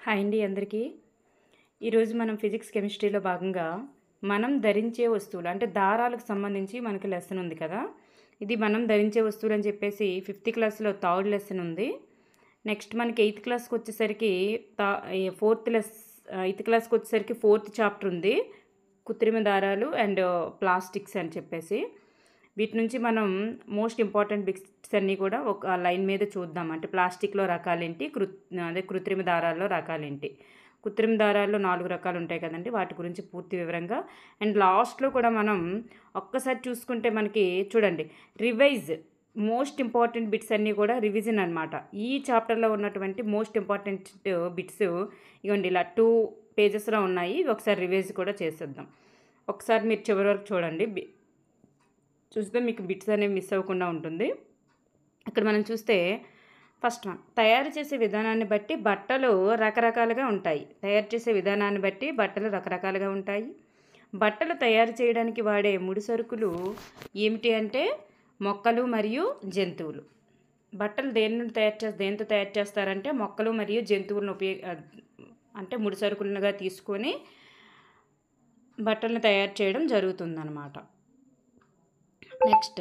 Hi అండి అందరికీ. ఈరోజు మనం ఫిజిక్స్ కెమిస్ట్రీలో భాగంగా మనం ధరించే వస్తువులు అంటే దారాలకు సంబంధించి మనకి లెసన్ ఉంది కదా. ఇది మనం ధరించే వస్తువులు అని చెప్పేసి 5th క్లాస్లో థర్డ్ లెసన్ ఉంది. నెక్స్ట్ మనకి 8th క్లాస్కి వచ్చేసరికి 8th క్లాస్కి వచ్చేసరికి 4th చాప్టర్ ఉంది, కృత్రిమ దారాలు అండ్ ప్లాస్టిక్స్ అని చెప్పేసి. వీటి నుంచి మనం మోస్ట్ ఇంపార్టెంట్ బిట్స్ అన్నీ కూడా ఒక లైన్ మీద చూద్దాం. అంటే ప్లాస్టిక్లో రకాలేంటి, కృత్రిమ దారాల్లో రకాలేంటి. కృత్రిమ దారాల్లో 4 రకాలు ఉంటాయి కదండి, వాటి గురించి పూర్తి వివరంగా. అండ్ లాస్ట్లో కూడా మనం ఒక్కసారి చూసుకుంటే మనకి చూడండి రివైజ్ మోస్ట్ ఇంపార్టెంట్ బిట్స్ అన్నీ కూడా రివిజన్ అనమాట. ఈ చాప్టర్లో ఉన్నటువంటి మోస్ట్ ఇంపార్టెంట్ బిట్స్ ఇవ్వండి ఇలా 2 పేజెస్లో ఉన్నాయి. ఒకసారి రివైజ్ కూడా చేసేద్దాం. ఒకసారి మీరు చివరి వరకు చూడండి, చూస్తే మీకు బిట్స్ అనేవి మిస్ అవ్వకుండా ఉంటుంది. ఇక్కడ మనం చూస్తే ఫస్ట్ వన్, తయారు చేసే విధానాన్ని బట్టి బట్టలు రకరకాలుగా ఉంటాయి. తయారు చేసే విధానాన్ని బట్టి బట్టలు రకరకాలుగా ఉంటాయి. బట్టలు తయారు చేయడానికి వాడే ముడి సరుకులు ఏమిటి అంటే మొక్కలు మరియు జంతువులు. బట్టలు దేంతో తయారు చేస్తారంటే మొక్కలు మరియు జంతువులను అంటే ముడి సరుకులుగా తీసుకొని బట్టలను తయారు చేయడం జరుగుతుందన్నమాట. నెక్స్ట్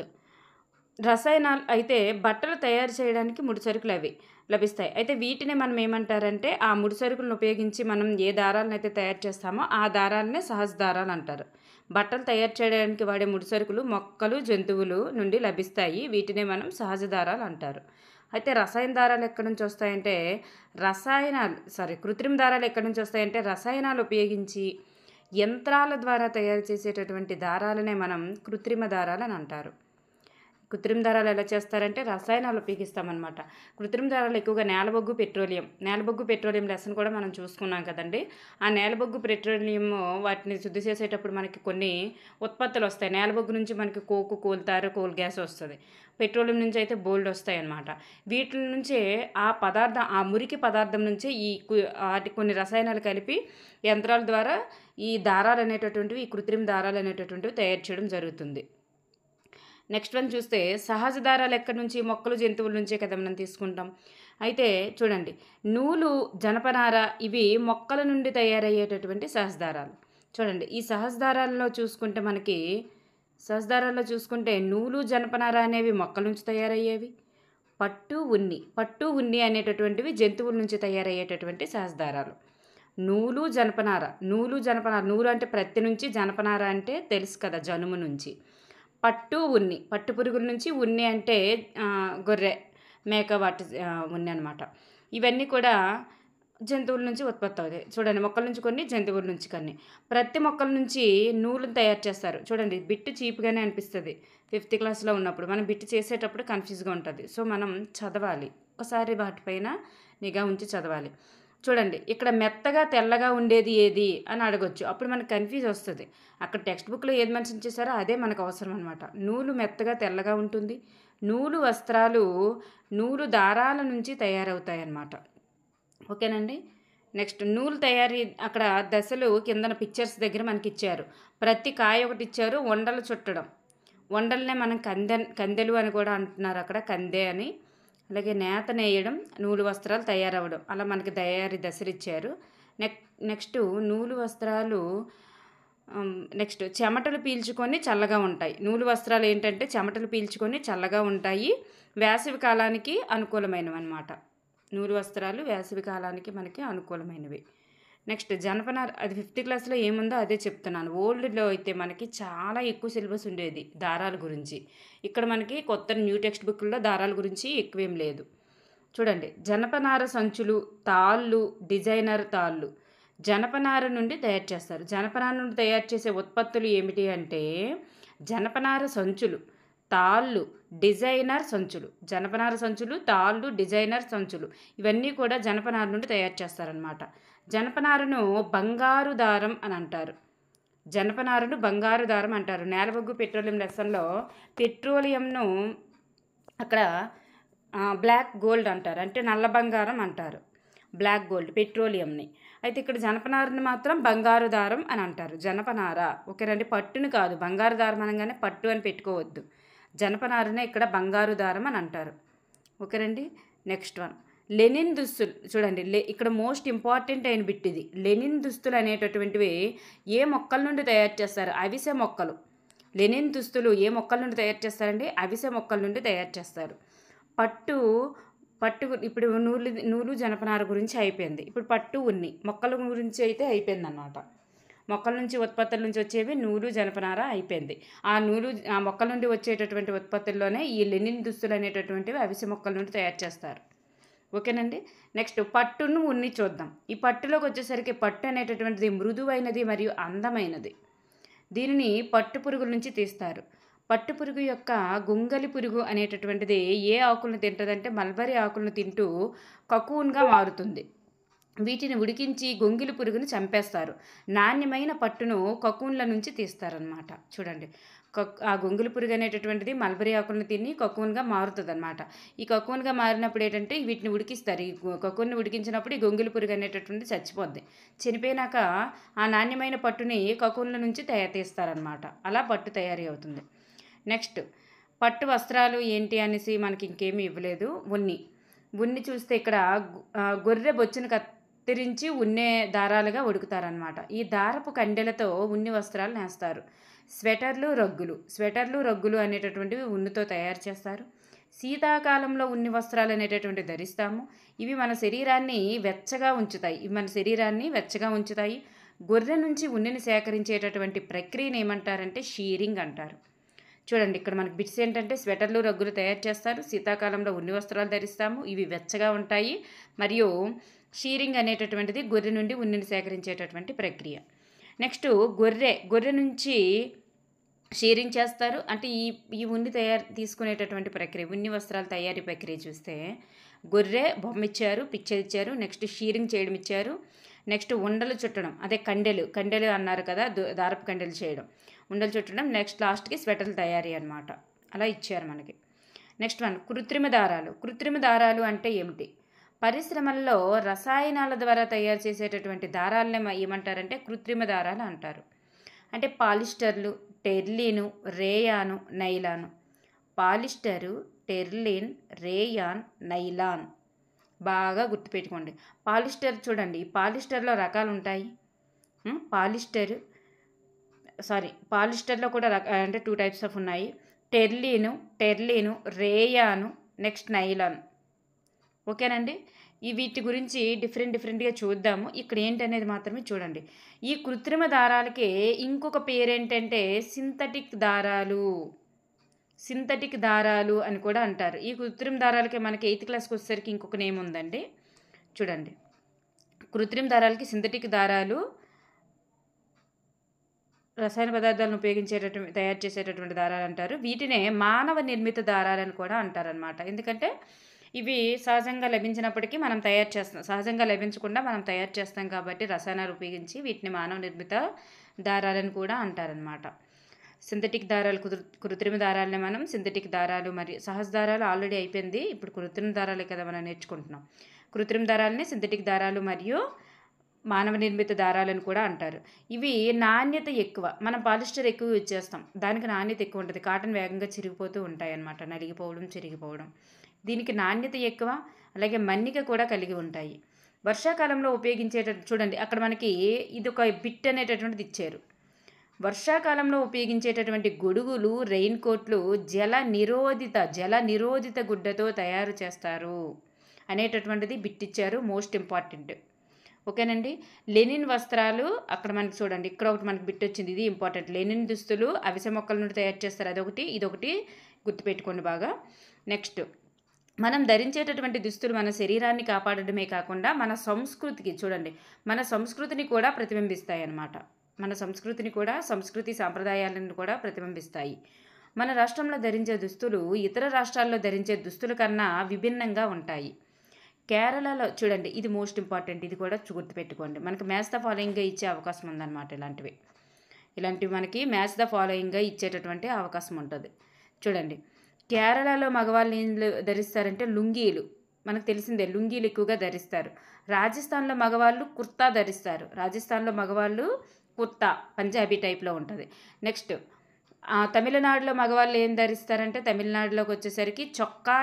రసాయనాలు అయితే బట్టలు తయారు చేయడానికి ముడి సరుకులు అవి లభిస్తాయి. అయితే వీటిని మనం ఏమంటారంటే ఆ ముడి సరుకులను ఉపయోగించి మనం ఏ దారాలను అయితే తయారు చేస్తామో ఆ దారాలనే సహజ దారాలు అంటారు. బట్టలు తయారు చేయడానికి వాడే ముడి సరుకులు మొక్కలు జంతువులు నుండి లభిస్తాయి. వీటినే మనం సహజ దారాలు అంటారు. అయితే రసాయన దారాలు ఎక్కడి నుంచి వస్తాయంటే కృత్రిమ దారాలు ఎక్కడి నుంచి వస్తాయంటే రసాయనాలు ఉపయోగించి యంత్రాల ద్వారా తయారు చేసేటటువంటి దారాలనే మనం కృత్రిమ దారాలు అని అంటారు. కృత్రిమ దారాలు ఎలా చేస్తారంటే రసాయనాలు ఉపయోగిస్తామన్నమాట. కృత్రిమ దారాలు ఎక్కువగా నేలబొగ్గు పెట్రోలియం లెసన్ కూడా మనం చూసుకున్నాం కదండి. ఆ నేలబొగ్గు పెట్రోలియం వాటిని శుద్ధి చేసేటప్పుడు మనకి కొన్ని ఉత్పత్తులు వస్తాయి. నేలబొగ్గు నుంచి మనకి కోల్ గ్యాస్ వస్తుంది. పెట్రోలియం నుంచి అయితే బోల్డ్ వస్తాయి అన్నమాట. వీటి నుంచే ఆ మురికి పదార్థం నుంచే కొన్ని రసాయనాలు కలిపి యంత్రాల ద్వారా ఈ దారాలు అనేటటువంటివి, ఈ కృత్రిమ దారాలు అనేటటువంటివి తయారు చేయడం జరుగుతుంది. నెక్స్ట్ వన్ చూస్తే సహజ దారాలు ఎక్కడి నుంచి, మొక్కలు జంతువుల నుంచే కదా మనం తీసుకుంటాం. అయితే చూడండి నూలు, జనపనార ఇవి మొక్కల నుండి తయారయ్యేటటువంటి సహజ దారాలు. చూడండి ఈ సహజ దారాల్లో చూసుకుంటే నూలు, జనపనార అనేవి మొక్కల నుంచి తయారయ్యేవి. పట్టు ఉన్ని అనేటటువంటివి జంతువుల నుంచి తయారయ్యేటటువంటి సహజ దారాలు. నూలు జనపనార నూలు అంటే ప్రత్తి నుంచి, జనపనార అంటే తెలుసు కదా జనుము నుంచి. పట్టు పురుగుల నుంచి, ఉన్ని అంటే గొర్రె మేక వాటి ఉన్ని అనమాట. ఇవన్నీ కూడా జంతువుల నుంచి ఉత్పత్తి అవుతాయి. చూడండి మొక్కల నుంచి కొన్ని, జంతువుల నుంచి కొన్ని. ప్రతి మొక్కల నుంచి నూలును తయారు చేస్తారు. చూడండి బిట్టు చీప్గానే అనిపిస్తుంది 5th క్లాస్లో ఉన్నప్పుడు. మనం బిట్టు చేసేటప్పుడు కన్ఫ్యూజ్గా ఉంటుంది. సో మనం చదవాలి, ఒకసారి వాటిపైన నిఘా ఉంచి చదవాలి. చూడండి ఇక్కడ మెత్తగా తెల్లగా ఉండేది ఏది అని అడగొచ్చు. అప్పుడు మనకు కన్ఫ్యూజ్ వస్తుంది. అక్కడ టెక్స్ట్ బుక్లో ఏది మెన్షన్ చేశారో అదే మనకు అవసరం అనమాట. నూలు మెత్తగా తెల్లగా ఉంటుంది. నూలు వస్త్రాలు నూలు దారాల నుంచి తయారవుతాయి అన్నమాట. ఓకేనండి. నెక్స్ట్ నూలు తయారీ అక్కడ దశలు కిందన పిక్చర్స్ దగ్గర మనకి ఇచ్చారు. ప్రతి కాయ ఒకటి ఇచ్చారు. వండలు చుట్టడం, వండలనే మనం కందెలు అని కూడా అంటున్నారు అక్కడ, కందె అని. అలాగే నేత నేయడం, నూలు వస్త్రాలు తయారవడం, అలా మనకి తయారీ దశలు ఇచ్చారు. నెక్స్ట్ నూలు వస్త్రాలు చెమటలు పీల్చుకొని చల్లగా ఉంటాయి. నూలు వస్త్రాలు ఏంటంటే చెమటలు పీల్చుకొని చల్లగా ఉంటాయి, వేసవి కాలానికి అనుకూలమైనవి అన్నమాట. నూలు వస్త్రాలు వేసవి కాలానికి మనకి అనుకూలమైనవి. నెక్స్ట్ జనపనార, అది 5th క్లాస్లో ఏముందో అదే చెప్తున్నాను. ఓల్డ్లో అయితే మనకి చాలా ఎక్కువ సిలబస్ ఉండేది దారాల గురించి. ఇక్కడ మనకి కొత్త న్యూ టెక్స్ట్ బుక్లో దారాల గురించి ఎక్కువేం లేదు. చూడండి జనపనార సంచులు, తాళ్ళు, డిజైనర్ తాళ్ళు జనపనార నుండి తయారు చేస్తారు. జనపనార నుండి తయారు చేసే ఉత్పత్తులు ఏమిటి అంటే జనపనార సంచులు, తాళ్ళు, డిజైనర్ సంచులు. జనపనార సంచులు, తాళ్ళు, డిజైనర్ సంచులు ఇవన్నీ కూడా జనపనార నుండి తయారు చేస్తారనమాట. జనపనారను బంగారు దారం అని అంటారు. నేలబొగ్గు పెట్రోలియం లెసన్లో పెట్రోలియంను అక్కడ బ్లాక్ గోల్డ్ అంటారు, అంటే నల్ల బంగారం అంటారు, బ్లాక్ గోల్డ్ పెట్రోలియంని. అయితే ఇక్కడ జనపనారని మాత్రం బంగారు దారం అని అంటారు. జనపనార ఓకేనండి, పట్టుని కాదు. బంగారు దారం అనగానే పట్టు అని పెట్టుకోవద్దు. జనపనారనే ఇక్కడ బంగారు దారం అని అంటారు. ఓకేనండి. నెక్స్ట్ వన్ లెనిన్ దుస్తులు చూడండి, ఇక్కడ మోస్ట్ ఇంపార్టెంట్ అయిన బిట్ ఇది. లెనిన్ దుస్తులు అనేటటువంటివి ఏ మొక్కల నుండి తయారు చేస్తారు? అవిసె మొక్కలు. లెనిన్ దుస్తులు ఏ మొక్కల నుండి తయారు చేస్తారండి? అవిసె మొక్కల నుండి తయారు చేస్తారు. పట్టు ఇప్పుడు నూలు జనపనార గురించి అయిపోయింది. ఇప్పుడు పట్టు ఉన్ని మొక్కల గురించి అయితే అయిపోయిందన్నమాట. మొక్కల నుంచి ఉత్పత్తుల నుంచి వచ్చేవి నూలు జనపనార అయిపోయింది. ఆ మొక్కల నుండి వచ్చేటటువంటి ఉత్పత్తుల్లోనే ఈ లెనిన్ దుస్తులు అనేటటువంటివి అవిసె మొక్కల నుండి తయారు చేస్తారు. ఓకేనండి. నెక్స్ట్ పట్టును ఉన్ని చూద్దాం. ఈ పట్టులోకి వచ్చేసరికి పట్టు అనేటటువంటిది మృదువైనది మరియు అందమైనది. దీనిని పట్టు పురుగుల నుంచి తీస్తారు. పట్టు పురుగు యొక్క గొంగలి పురుగు అనేటటువంటిది ఏ ఆకులను తింటుందంటే మల్బరీ ఆకులను తింటూ కకూన్గా మారుతుంది. వీటిని ఉడికించి గొంగిలి పురుగుని చంపేస్తారు. నాణ్యమైన పట్టును కకూన్ల నుంచి తీస్తారనమాట. చూడండి, ఆ గొంగిలి పురుగు అనేటటువంటిది మల్బరీ ఆకులను తిని కకూన్గా మారుతుంది అనమాట. ఈ కకూన్గా మారినప్పుడు ఏంటంటే వీటిని ఉడికిస్తారు. ఈ కకూన్ని ఉడికించినప్పుడు ఈ గొంగిలి పురుగు అనేటటువంటిది చచ్చిపోద్ది. చనిపోయినాక ఆ నాణ్యమైన పట్టుని కకూన్ల నుంచి తీస్తారనమాట. అలా పట్టు తయారీ అవుతుంది. నెక్స్ట్ పట్టు వస్త్రాలు ఏంటి అనేసి మనకి ఇంకేమీ ఇవ్వలేదు. ఉన్ని చూస్తే ఇక్కడ గొర్రె బొచ్చును కత్తిరించి ఉన్నే దారాలుగా ఉడుకుతారనమాట. ఈ దారపు కండెలతో ఉన్ని వస్త్రాలు నేస్తారు. స్వెటర్లు రగ్గులు అనేటటువంటివి ఉన్నితో తయారు చేస్తారు. శీతాకాలంలో ఉన్ని వస్త్రాలు అనేటటువంటివి ధరిస్తాము. ఇవి మన శరీరాన్ని వెచ్చగా ఉంచుతాయి. గొర్రె నుంచి ఉన్నిని సేకరించేటటువంటి ప్రక్రియను ఏమంటారంటే షీరింగ్ అంటారు. చూడండి, ఇక్కడ మనకి బిట్స్ ఏంటంటే స్వెటర్లు రగ్గులు తయారు చేస్తారు. శీతాకాలంలో ఉన్ని వస్త్రాలు ధరిస్తాము. ఇవి వెచ్చగా ఉంటాయి. మరియు షీరింగ్ అనేటటువంటిది గొర్రె నుండి ఉన్నిని సేకరించేటటువంటి ప్రక్రియ. నెక్స్ట్ గొర్రె నుంచి షీరింగ్ చేస్తారు. అంటే ఈ ఉన్ని తీసుకునేటటువంటి ప్రక్రియ, ఉన్ని వస్త్రాల తయారీ ప్రక్రియ చూస్తే గొర్రె బొమ్మ ఇచ్చారు, పిక్చర్ ఇచ్చారు. నెక్స్ట్ షీరింగ్ చేయడం ఇచ్చారు. నెక్స్ట్ ఉండలు చుట్టడం, అదే కండెలు అన్నారు కదా, దారపు కండెలు చేయడం, ఉండలు చుట్టడం. నెక్స్ట్ లాస్ట్కి స్వెటర్లు తయారీ అనమాట. అలా ఇచ్చారు మనకి. నెక్స్ట్ కృత్రిమ దారాలు అంటే ఏమిటి? పరిశ్రమల్లో రసాయనాల ద్వారా తయారు చేసేటటువంటి దారాలనే ఏమంటారంటే కృత్రిమ దారాలు అంటారు. అంటే పాలిస్టర్లు, terylene, rayon, nylon. Polyester, terylene, rayon, nylon. బాగా గుర్తుపెట్టుకోండి. చూడండి, ఈ పాలిస్టర్లో రకాలు ఉంటాయి. పాలిస్టర్లో కూడా అంటే 2 టైప్స్ ఆఫ్ ఉన్నాయి. టెర్లిను, రేయాను, నెక్స్ట్ నైలాన్. ఓకేనండి. వీటి గురించి డిఫరెంట్గా చూద్దాము. ఇక్కడ ఏంటనేది మాత్రమే చూడండి. ఈ కృత్రిమ దారాలకి ఇంకొక పేరేంటంటే సింథటిక్ దారాలు అని కూడా అంటారు. ఈ కృత్రిమ దారాలకి మనకి 8th క్లాస్కి వచ్చేసరికి ఇంకొక నేమ్ ఉందండి. చూడండి, కృత్రిమ దారాలకి సింథటిక్ దారాలు, రసాయన పదార్థాలను తయారు చేసేటటువంటి దారాలు అంటారు. వీటినే మానవ నిర్మిత దారాలని కూడా అంటారనమాట. ఎందుకంటే ఇవి సహజంగా లభించినప్పటికీ మనం తయారు చేస్తాం, సహజంగా లభించకుండా మనం తయారు చేస్తాం కాబట్టి రసాయనాలు ఉపయోగించి వీటిని మానవ నిర్మిత దారాలను కూడా అంటారనమాట. సింథటిక్ దారాలు, కృత్రిమ దారాలని మనం సింథటిక్ దారాలు మరియు సహజ దారాలు ఆల్రెడీ అయిపోయింది. ఇప్పుడు కృత్రిమ దారాలే కదా మనం నేర్చుకుంటున్నాం. కృత్రిమ దారాలని సింథటిక్ దారాలు మరియు మానవ నిర్మిత దారాలను కూడా అంటారు. ఇవి నాణ్యత ఎక్కువ. మనం పాలిస్టర్ ఎక్కువ యూజ్ చేస్తాం, దానికి నాణ్యత ఎక్కువ ఉంటుంది. కాటన్ వేగంగా చిరిగిపోతూ ఉంటాయి అన్నమాట, నలిగిపోవడం, చిరిగిపోవడం. దీనికి నాణ్యత ఎక్కువ, అలాగే మన్నిక కూడా కలిగి ఉంటాయి. వర్షాకాలంలో చూడండి, అక్కడ మనకి ఇది ఒక బిట్ అనేటటువంటిది ఇచ్చారు. వర్షాకాలంలో ఉపయోగించేటటువంటి గొడుగులు, రెయిన్ కోట్లు జల నిరోధిత గుడ్డతో తయారు చేస్తారు అనేటటువంటిది బిట్ ఇచ్చారు. Most important. ఓకేనండి. లెనిన్ వస్త్రాలు అక్కడ మనకి చూడండి, ఇక్కడ ఒకటి మనకి బిట్ వచ్చింది, ఇది ఇంపార్టెంట్. లెనిన్ దుస్తులు అవిసె మొక్కల నుండి తయారు చేస్తారు, ఇదొకటి గుర్తుపెట్టుకోండి బాగా. నెక్స్ట్ మనం ధరించేటటువంటి దుస్తులు మన శరీరాన్ని కాపాడడమే కాకుండా మన సంస్కృతికి, చూడండి, మన సంస్కృతిని కూడా ప్రతిబింబిస్తాయి అన్నమాట. మన సంస్కృతి సాంప్రదాయాలను కూడా ప్రతిబింబిస్తాయి. మన రాష్ట్రంలో ధరించే దుస్తులు ఇతర రాష్ట్రాల్లో ధరించే దుస్తుల కన్నా విభిన్నంగా ఉంటాయి. కేరళలో చూడండి, ఇది మోస్ట్ ఇంపార్టెంట్, ఇది కూడా గుర్తుపెట్టుకోండి. మనకి మ్యాచ్ ద ఫాలోయింగ్గా ఇచ్చే అవకాశం ఉందన్నమాట. ఇలాంటివి మనకి మ్యాచ్ ద ఫాలోయింగ్గా ఇచ్చేటటువంటి అవకాశం ఉంటుంది. చూడండి, కేరళలో మగవాళ్ళు ఏం ధరిస్తారంటే లుంగీలు, మనకు తెలిసిందే, లుంగీలు ఎక్కువగా ధరిస్తారు. రాజస్థాన్లో మగవాళ్ళు కుర్తా ధరిస్తారు. పంజాబీ టైప్లో ఉంటుంది. నెక్స్ట్ తమిళనాడులో మగవాళ్ళు ఏం ధరిస్తారంటే తమిళనాడులోకి వచ్చేసరికి చొక్కా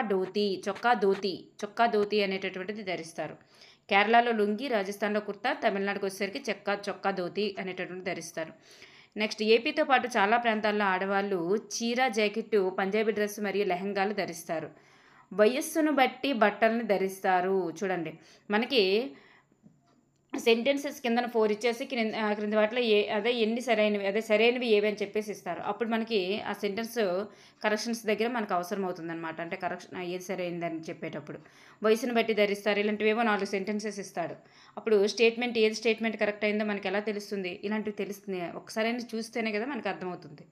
ధోతి అనేటటువంటిది ధరిస్తారు. కేరళలో లుంగి, రాజస్థాన్లో కుర్తా, తమిళనాడుకి వచ్చేసరికి చొక్కా ధోతి అనేటటువంటి ధరిస్తారు. నెక్స్ట్ ఏపీతో పాటు చాలా ప్రాంతాల్లో ఆడవాళ్ళు చీర, జాకెట్టు, పంజాబీ డ్రెస్ మరియు లెహంగాలు ధరిస్తారు. వయస్సును బట్టి బట్టలను ధరిస్తారు. చూడండి మనకి సెంటెన్సెస్ కిందన 4 ఇచ్చేసి క్రింది వాటిలో ఎన్ని సరైనవి ఏవి అని చెప్పేసి ఇస్తారు. అప్పుడు మనకి ఆ సెంటెన్స్ కరెక్షన్స్ దగ్గర మనకు అవసరం అవుతుందన్నమాట. అంటే కరెక్షన్ ఏది సరైనదని చెప్పేటప్పుడు వయసును బట్టి ధరిస్తారు ఇలాంటివేవో 4 సెంటెన్సెస్ ఇస్తాడు. అప్పుడు ఏది స్టేట్మెంట్ కరెక్ట్ అయిందో మనకి ఎలా తెలుస్తుంది? ఇలాంటివి తెలుస్తుంది ఒకసారి చూస్తేనే కదా మనకు అర్థమవుతుంది.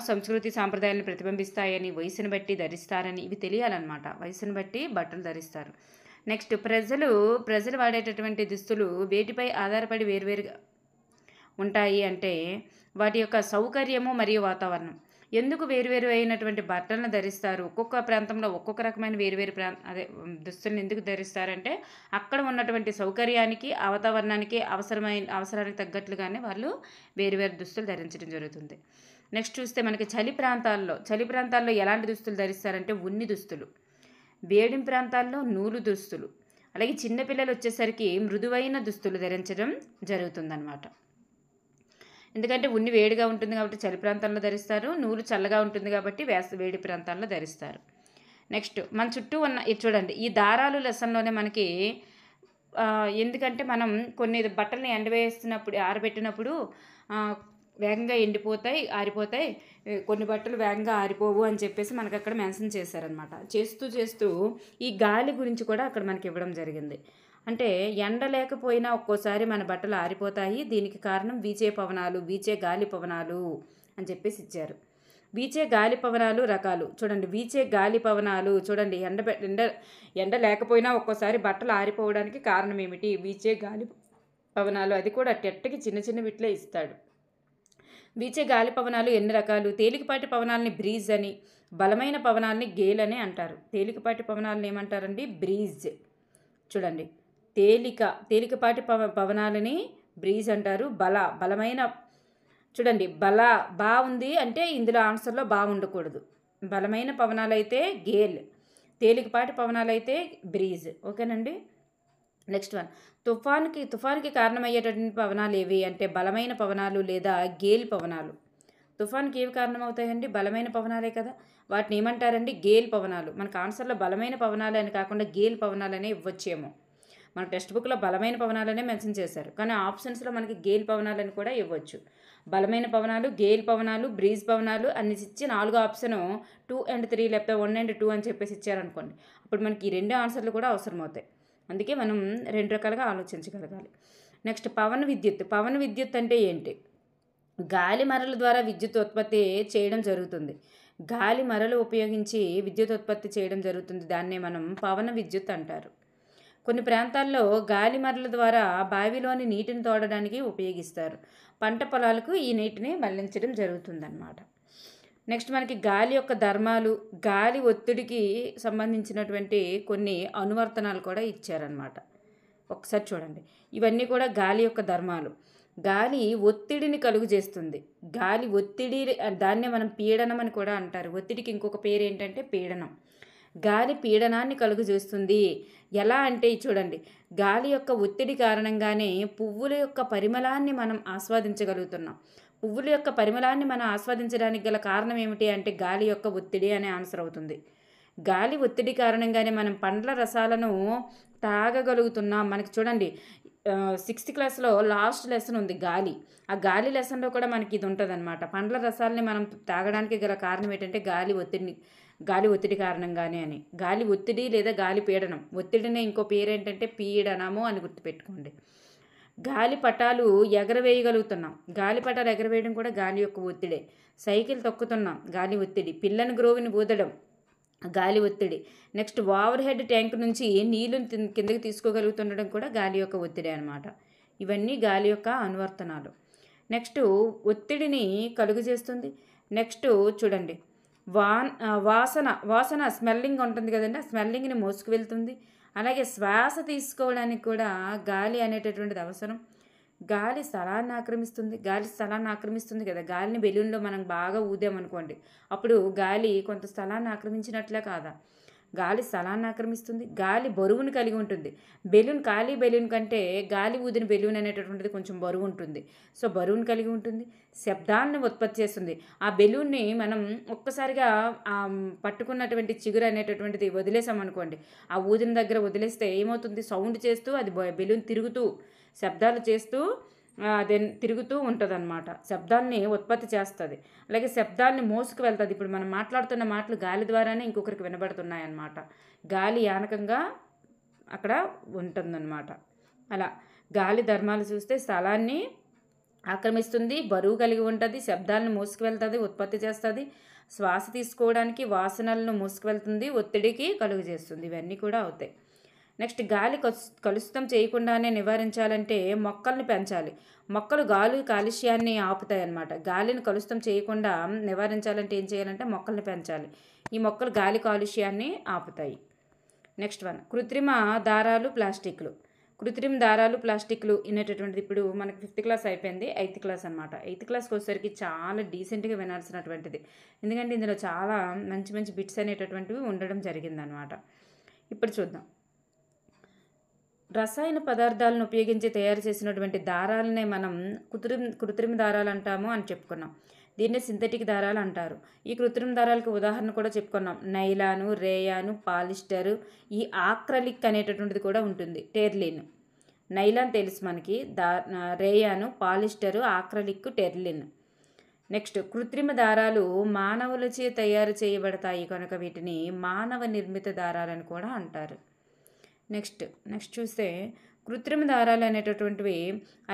సంస్కృతి సాంప్రదాయాలను ప్రతిబింబిస్తాయని, వయసును బట్టి ధరిస్తారని ఇవి తెలియాలన్నమాట. వయసును బట్టి బట్టలు ధరిస్తారు. నెక్స్ట్ ప్రజలు వాడేటటువంటి దుస్తులు వేటిపై ఆధారపడి వేరువేరుగా ఉంటాయి అంటే వాటి యొక్క సౌకర్యము మరియు వాతావరణం. ఎందుకు వేరువేరు అయినటువంటి బట్టలను ధరిస్తారు? ఒక్కొక్క ప్రాంతంలో ఒక్కొక్క రకమైన వేరువేరు దుస్తులను ఎందుకు ధరిస్తారంటే అక్కడ ఉన్నటువంటి సౌకర్యానికి, వాతావరణానికి అవసరానికి తగ్గట్లుగానే వాళ్ళు వేరువేరు దుస్తులు ధరించడం జరుగుతుంది. నెక్స్ట్ చూస్తే మనకి చలి ప్రాంతాల్లో ఎలాంటి దుస్తులు ధరిస్తారంటే ఉన్ని దుస్తులు, వేడి ప్రాంతాల్లో నూలు దుస్తులు, అలాగే చిన్నపిల్లలు వచ్చేసరికి మృదువైన దుస్తులు ధరించడం జరుగుతుందన్నమాట. ఎందుకంటే ఉన్ని వేడిగా ఉంటుంది కాబట్టి చలి ప్రాంతాల్లో ధరిస్తారు, నూలు చల్లగా ఉంటుంది కాబట్టి వేడి ప్రాంతాల్లో ధరిస్తారు. నెక్స్ట్ మన చుట్టూ ఉన్న చూడండి ఈ దారాలు లెసన్లోనే మనకి ఎందుకంటే మనం కొన్ని బట్టల్ని ఆరబెట్టినప్పుడు వేగంగా ఎండిపోతాయి, ఆరిపోతాయి, కొన్ని బట్టలు వేగంగా ఆరిపోవు అని చెప్పేసి మనకు అక్కడ మెన్షన్ చేశారనమాట. చేస్తూ ఈ గాలి గురించి కూడా అక్కడ మనకి ఇవ్వడం జరిగింది. అంటే ఎండ లేకపోయినా ఒక్కోసారి మన బట్టలు ఆరిపోతాయి, దీనికి కారణం వీచే గాలి పవనాలు అని చెప్పేసి ఇచ్చారు. వీచే గాలి పవనాలు రకాలు చూడండి. వీచే గాలి పవనాలు చూడండి, ఎండ లేకపోయినా ఒక్కోసారి బట్టలు ఆరిపోవడానికి కారణం ఏమిటి? వీచే గాలి పవనాలు. అది కూడా టెట్టకి చిన్న విట్లే ఇస్తాడు. వీచే గాలి పవనాలు ఎన్ని రకాలు? తేలికపాటి పవనాలని బ్రీజ్ అని, బలమైన పవనాలని గేల్ అని అంటారు. తేలికపాటి పవనాలను ఏమంటారండి? బ్రీజ్. చూడండి తేలికపాటి పవనాలని బ్రీజ్ అంటారు. బలమైన చూడండి బా ఉంది అంటే ఇందులో ఆన్సర్లో బా ఉండకూడదు. బలమైన పవనాలైతే గేల్, తేలికపాటి పవనాలైతే బ్రీజ్. ఓకేనండి. నెక్స్ట్ వన్, తుఫాన్కి కారణమయ్యేటటువంటి పవనాలు ఏవి అంటే బలమైన పవనాలు లేదా గేల్ పవనాలు. తుఫాన్కి ఏవి కారణమవుతాయండి? బలమైన పవనాలే కదా. వాటిని ఏమంటారండి? గేల్ పవనాలు. మనకు ఆన్సర్లో బలమైన పవనాలు అని కాకుండా గేల్ పవనాలనే ఇవ్వచ్చేమో. మన టెక్స్ట్ బుక్లో బలమైన పవనాలనే మెన్షన్ చేశారు, కానీ ఆప్షన్స్లో మనకి గేల్ పవనాలని కూడా ఇవ్వచ్చు. బలమైన పవనాలు, గేల్ పవనాలు, బ్రీజ్ పవనాలు అన్ని ఇచ్చి 4వ ఆప్షన్ 2 and 3 లేకపోతే 1 and 2 అని చెప్పేసి ఇచ్చారనుకోండి, అప్పుడు మనకి ఈ 2 ఆన్సర్లు కూడా అవసరం అవుతాయి. అందుకే మనం 2 రకాలుగా ఆలోచించగలగాలి. నెక్స్ట్ పవన విద్యుత్ అంటే ఏంటి? గాలి మరల ద్వారా విద్యుత్ ఉత్పత్తి చేయడం జరుగుతుంది. గాలి మరలు ఉపయోగించి విద్యుత్ ఉత్పత్తి చేయడం జరుగుతుంది. దాన్నే మనం పవన విద్యుత్ అంటారు. కొన్ని ప్రాంతాల్లో గాలి మరల ద్వారా బావిలోని నీటిని తోడడానికి ఉపయోగిస్తారు. పంట పొలాలకు ఈ నీటిని మళ్లించడం జరుగుతుందన్నమాట. నెక్స్ట్ మనకి గాలి యొక్క ధర్మాలు, గాలి ఒత్తిడికి సంబంధించినటువంటి కొన్ని అనువర్తనాలు కూడా ఇచ్చారనమాట. ఒకసారి చూడండి, ఇవన్నీ కూడా గాలి యొక్క ధర్మాలు. గాలి ఒత్తిడిని కలుగు చేస్తుంది. గాలి ఒత్తిడి దాన్నే మనం పీడనం అని కూడా అంటారు. ఒత్తిడికి ఇంకొక పేరు ఏంటంటే పీడనం. గాలి పీడనాన్ని కలుగు చేస్తుంది. ఎలా అంటే చూడండి, గాలి యొక్క ఒత్తిడి కారణంగానే పువ్వుల యొక్క పరిమళాన్ని మనం ఆస్వాదించగలుగుతున్నాం. పువ్వుల యొక్క పరిమళాన్ని మనం ఆస్వాదించడానికి గల కారణం ఏమిటి అంటే గాలి యొక్క ఒత్తిడి అనే ఆన్సర్ అవుతుంది. గాలి ఒత్తిడి కారణంగానే మనం పండ్ల రసాలను తాగగలుగుతున్నాం. మనకి చూడండి 6th క్లాస్లో లాస్ట్ లెసన్ ఉంది గాలి. ఆ గాలి లెసన్లో కూడా మనకి ఇది ఉంటుంది అనమాట. పండ్ల రసాలని మనం తాగడానికి గల కారణం ఏంటంటే గాలి ఒత్తిడి కారణంగానే అని. గాలి ఒత్తిడి లేదా గాలి పీడనం. ఒత్తిడినే ఇంకో పేరు ఏంటంటే పీడనము అని గుర్తుపెట్టుకోండి. గాలిపటాలు ఎగరవేయగలుగుతున్నాం. గాలిపటాలు ఎగరవేయడం కూడా గాలి యొక్క ఒత్తిడే. సైకిల్ తొక్కుతున్నాం, గాలి ఒత్తిడి. పిల్లని గ్రోవిని ఊదడం, గాలి ఒత్తిడి. నెక్స్ట్ ఓవర్ హెడ్ ట్యాంక్ నుంచి నీళ్ళని కిందకి తీసుకోగలుగుతుండడం కూడా గాలి యొక్క ఒత్తిడి అనమాట. ఇవన్నీ గాలి యొక్క అనువర్తనాలు. నెక్స్ట్ ఒత్తిడిని కలుగు చేస్తుంది. నెక్స్ట్ చూడండి, వాసన స్మెల్లింగ్ ఉంటుంది కదండి, ఆ స్మెల్లింగ్ని మోసుకు వెళ్తుంది. అలాగే శ్వాస తీసుకోవడానికి కూడా గాలి అనేటటువంటిది అవసరం. గాలి స్థలాన్ని ఆక్రమిస్తుంది. గాలి స్థలాన్ని ఆక్రమిస్తుంది కదా! గాలిని బెలూన్‌లో మనం బాగా ఊదామనుకోండి, అప్పుడు గాలి కొంత స్థలాన్ని ఆక్రమించినట్లే కాదా? గాలి స్థలాన్ని ఆక్రమిస్తుంది. గాలి బరువును కలిగి ఉంటుంది. బెలూన్ ఖాళీ బెలూన్ కంటే గాలి ఊదిన బెలూన్ అనేటటువంటిది కొంచెం బరువు ఉంటుంది. సో, బరువును కలిగి ఉంటుంది. శబ్దాన్ని ఉత్పత్తి చేస్తుంది. ఆ బెలూన్‌ని మనం ఒక్కసారిగా పట్టుకున్నటువంటి చిగురు అనేటటువంటిది వదిలేసామనుకోండి, ఆ ఊదిన దగ్గర వదిలేస్తే ఏమవుతుంది? సౌండ్ చేస్తూ అది బెలూన్ తిరుగుతూ, శబ్దాలు చేస్తూ అది తిరుగుతూ ఉంటదనమాట. శబ్దాన్ని ఉత్పత్తి చేస్తది. అలాగే శబ్దాల్ని మోసుకు వెళ్తది. ఇప్పుడు మనం మాట్లాడుతున్న మాటలు గాలి ద్వారానే ఇంకొకరికి వినబడుతున్నాయన్నమాట. గాలి యానకంగా అక్కడ ఉంటుందన్నమాట. అలా గాలి ధర్మాలు చూస్తే స్థలాన్ని ఆక్రమిస్తుంది, బరువు కలిగి ఉంటుంది, శబ్దాలను మోసుకువెళ్తుంది, ఉత్పత్తి చేస్తుంది, శ్వాస తీసుకోవడానికి వాసనలను మోసుకువెళ్తుంది, ఒత్తిడికి కలుగజేస్తుంది. ఇవన్నీ కూడా అవుతాయి. నెక్స్ట్ గాలి కలుషితం చేయకుండానే నివారించాలంటే మొక్కల్ని పెంచాలి. మొక్కలు గాలి కాలుష్యాన్ని ఆపుతాయి అన్నమాట. గాలిని కలుషితం చేయకుండా నివారించాలంటే ఏం చేయాలంటే మొక్కల్ని పెంచాలి. ఈ మొక్కలు గాలి కాలుష్యాన్ని ఆపుతాయి. నెక్స్ట్ వన్, కృత్రిమ దారాలు, ప్లాస్టిక్లు. కృత్రిమ దారాలు, ప్లాస్టిక్లు అనేటటువంటిది ఇప్పుడు మనకి 5th క్లాస్ అయిపోయింది, 8th క్లాస్ అనమాట. 8th క్లాస్కి వచ్చేసరికి చాలా డీసెంట్గా వినాల్సినటువంటిది. ఎందుకంటే ఇందులో చాలా మంచి మంచి బిట్స్ అనేటటువంటివి ఉండడం జరిగిందనమాట. ఇప్పుడు చూద్దాం. రసాయన పదార్థాలను ఉపయోగించి తయారు చేసినటువంటి దారాలనే మనం కృత్రిమ దారాలు అంటాము అని చెప్పుకున్నాం. దీన్నే సింథటిక్ దారాలు అంటారు. ఈ కృత్రిమ దారాలకు ఉదాహరణ కూడా చెప్పుకున్నాం. నైలాను, రేయాను, పాలిస్టరు, ఈ ఆక్రలిక్ అనేటటువంటిది కూడా ఉంటుంది. టెర్లిన్, నైలాన్ తెలుసు మనకి, రేయాను, పాలిస్టరు, ఆక్రలిక్, టెర్లిన్. నెక్స్ట్, కృత్రిమ దారాలు మానవులచే తయారు చేయబడతాయి కనుక వీటిని మానవ నిర్మిత దారాలని కూడా అంటారు. నెక్స్ట్ చూస్తే కృత్రిమ దారాలు అనేటటువంటివి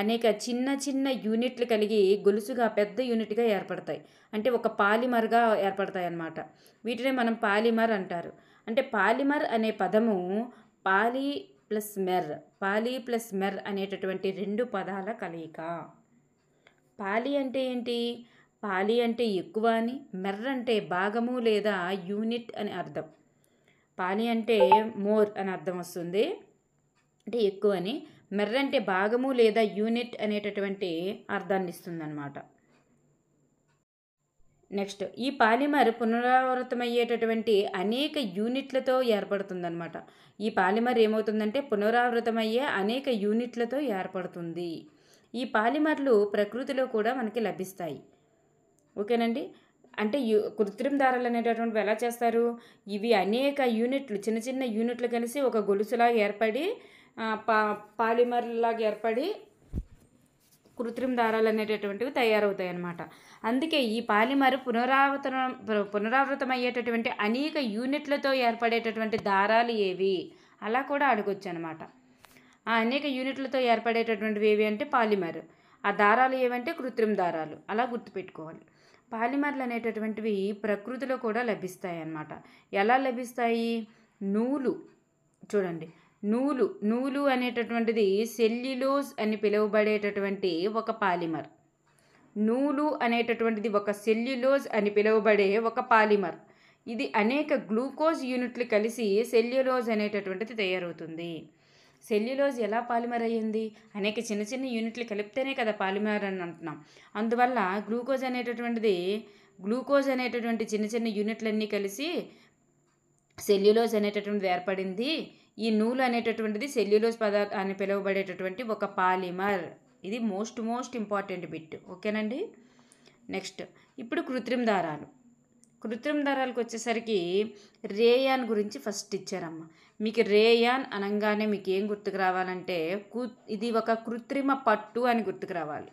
అనేక చిన్న చిన్న యూనిట్లు కలిగి గొలుసుగా పెద్ద యూనిట్గా ఏర్పడతాయి. అంటే ఒక పాలిమర్గా ఏర్పడతాయి అన్నమాట. వీటినే మనం పాలిమర్ అంటారు. అంటే పాలిమర్ అనే పదము పాలి ప్లస్ మెర్ అనేటటువంటి 2 పదాల కలయిక. పాలి అంటే ఏంటి? పాలి అంటే ఎక్కువ అని, మెర్ అంటే భాగము లేదా యూనిట్ అని అర్థం. పాలి అంటే మోర్ అని అర్థం వస్తుంది, అంటే ఎక్కువ అని. మెర్ అంటే భాగము లేదా యూనిట్ అనేటటువంటి అర్థాన్ని ఇస్తుంది అనమాట. నెక్స్ట్, ఈ పాలిమర్ పునరావృతమయ్యేటటువంటి అనేక యూనిట్లతో ఏర్పడుతుందన్నమాట. ఈ పాలిమర్ ఏమవుతుందంటే పునరావృతమయ్యే అనేక యూనిట్లతో ఏర్పడుతుంది. ఈ పాలిమర్లు ప్రకృతిలో కూడా మనకి లభిస్తాయి. ఓకేనండి. అంటే కృత్రిమ దారాలు అనేటటువంటివి ఎలా చేస్తారు? ఇవి అనేక యూనిట్లు, చిన్న చిన్న యూనిట్లు కలిసి ఒక గొలుసులాగా ఏర్పడి పాలిమర్ లాగా ఏర్పడి కృత్రిమ దారాలు అనేటటువంటివి తయారవుతాయి అన్నమాట. అందుకే ఈ పాలిమర్ పునరావృతం అయ్యేటటువంటి అనేక యూనిట్లతో ఏర్పడేటటువంటి దారాలు ఏవి అలా కూడా అడగొచ్చు అనమాట. ఆ అనేక యూనిట్లతో ఏర్పడేటటువంటివి ఏవి అంటే పాలిమర్, ఆ దారాలు ఏవంటే కృత్రిమ దారాలు. అలా గుర్తుపెట్టుకోవాలి. పాలిమర్లు అనేటటువంటివి ప్రకృతిలో కూడా లభిస్తాయి అన్నమాట. ఎలా లభిస్తాయి? నూలు చూడండి, నూలు అనేటటువంటిది సెల్యులోజ్ అని పిలువబడేటటువంటి ఒక పాలిమర్. నూలు అనేటటువంటిది ఒక సెల్యులోజ్ అని పిలువబడే ఒక పాలిమర్. ఇది అనేక గ్లూకోజ్ యూనిట్లు కలిసి సెల్యులోజ్ అనేటటువంటిది తయారవుతుంది. సెల్యులోజ్ ఎలా పాలిమర్ అయ్యింది? అనేక చిన్న చిన్న యూనిట్లు కలిపితేనే కదా పాలిమర్ అని అంటున్నాం. అందువల్ల గ్లూకోజ్ అనేటటువంటి చిన్న చిన్న యూనిట్లన్నీ కలిసి సెల్యులోజ్ అనేటటువంటిది ఏర్పడింది. ఈ నూలు అనేటటువంటిది సెల్యులోజ్ పదార్థం అని పిలువబడేటటువంటి ఒక పాలిమర్. ఇది మోస్ట్ ఇంపార్టెంట్ బిట్. ఓకేనండి. నెక్స్ట్, ఇప్పుడు కృత్రిమ దారాలకు వచ్చేసరికి రేయాన్ గురించి ఫస్ట్ ఇచ్చారమ్మ. మీకు రేయాన్ అనగానే మీకు ఏం గుర్తుకు రావాలంటే ఇది ఒక కృత్రిమ పట్టు అని గుర్తుకు రావాలి.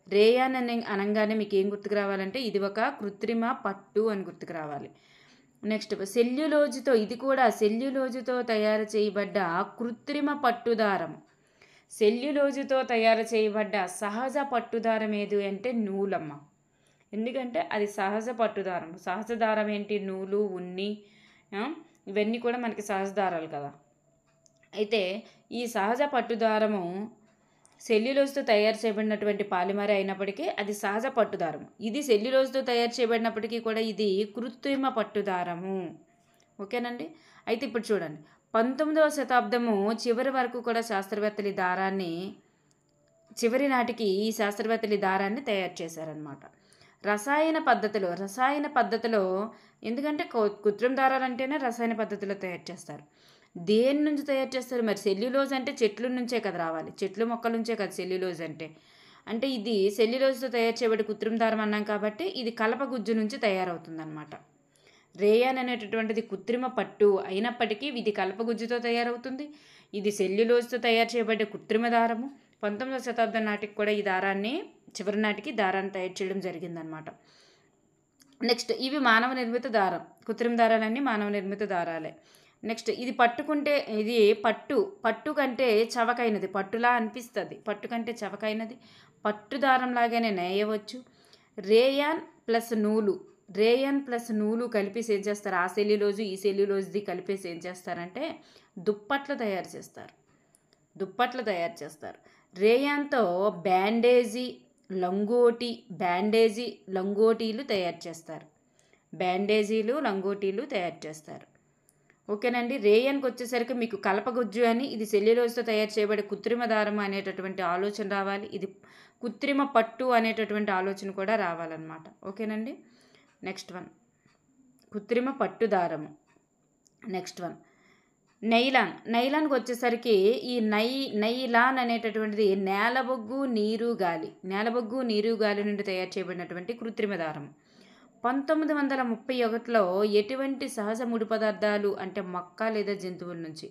రేయాన్ అనగానే మీకు ఏం గుర్తుకు రావాలంటే ఇది ఒక కృత్రిమ పట్టు అని గుర్తుకు రావాలి. నెక్స్ట్, సెల్యులోజుతో, ఇది కూడా సెల్యులోజుతో తయారు చేయబడ్డ కృత్రిమ పట్టుదారం. సెల్యులోజుతో తయారు చేయబడ్డ సహజ పట్టుదారం ఏది అంటే నూలమ్మ. ఎందుకంటే అది సహజ పట్టుదారం. సహజ దారం ఏంటి? నూలు, ఉన్ని, ఇవన్నీ కూడా మనకి సహజ దారాలు కదా. అయితే ఈ సహజ పట్టుదారము సెల్యులోజ్తో తయారు చేయబడినటువంటి పాలిమర్ అయినప్పటికీ అది సహజ పట్టుదారము. ఇది సెల్యులోజ్తో తయారు చేయబడినప్పటికీ కూడా ఇది కృత్రిమ పట్టుదారము. ఓకేనండి. అయితే ఇప్పుడు చూడండి, 19వ శతాబ్దము చివరి వరకు కూడా శాస్త్రవేత్తలు ఈ దారాన్ని చివరి నాటికి ఈ శాస్త్రవేత్తలు ఈ దారాన్ని తయారు చేశారనమాట. రసాయన పద్ధతిలో ఎందుకంటే కృత్రిమ దారాలు అంటేనే రసాయన పద్ధతిలో తయారు చేస్తారు. దేని నుంచి తయారు చేస్తారు? మరి సెల్యులోజ్ అంటే చెట్ల నుంచే కదా రావాలి, చెట్లు మొక్కల నుంచే కదా సెల్యులోజ్ అంటే ఇది సెల్యులోజ్తో తయారు చేయబడి కృత్రిమ దారం అన్నాం కాబట్టి ఇది కలపగుజ్జు నుంచి తయారవుతుందన్నమాట. రేయాన్ అనేటటువంటిది కృత్రిమ పట్టు అయినప్పటికీ ఇది కలపగుజ్జుతో తయారవుతుంది. ఇది సెల్యులోజ్తో తయారు చేయబడ్డ కృత్రిమ దారము. 19వ శతాబ్దం నాటికి కూడా ఈ దారాన్ని చివరి నాటికి దారాన్ని తయారు చేయడం జరిగిందనమాట. నెక్స్ట్ ఇవి మానవ నిర్మిత దారం. కృత్రిమ దారాలన్నీ మానవ నిర్మిత దారాలే. నెక్స్ట్ ఇది పట్టుకుంటే ఇది పట్టు కంటే చవకైనది, పట్టులా అనిపిస్తుంది, పట్టు కంటే చవకైనది, పట్టు దారం లాగానే నేయవచ్చు. రేయాన్ ప్లస్ నూలు కలిపేసి ఏం చేస్తారు? ఆ సెల్యులోజు ఈ సెల్యులోజ్ది కలిపేసి ఏం చేస్తారంటే దుప్పట్లు తయారు చేస్తారు. రేయాన్తో బ్యాండేజీ లంగోటీలు తయారు చేస్తారు. ఓకేనండి. రేయాన్కి వచ్చేసరికి మీకు కలపగుజ్జు అని, ఇది సెల్యులోజ్తో తయారు చేయబడే కృత్రిమ దారం అనేటటువంటి ఆలోచన రావాలి. ఇది కృత్రిమ పట్టు అనేటటువంటి ఆలోచన కూడా రావాలన్నమాట. ఓకేనండి. నెక్స్ట్ వన్ కృత్రిమ పట్టు దారము. నెక్స్ట్ వన్ నైలాన్కి వచ్చేసరికి ఈ నైలాన్ అనేటటువంటిది నేలబొగ్గు నీరు గాలి నుండి తయారు చేయబడినటువంటి కృత్రిమ దారం. 1931లో ఎటువంటి సహజ ముడి పదార్థాలు అంటే మొక్క లేదా జంతువుల నుంచి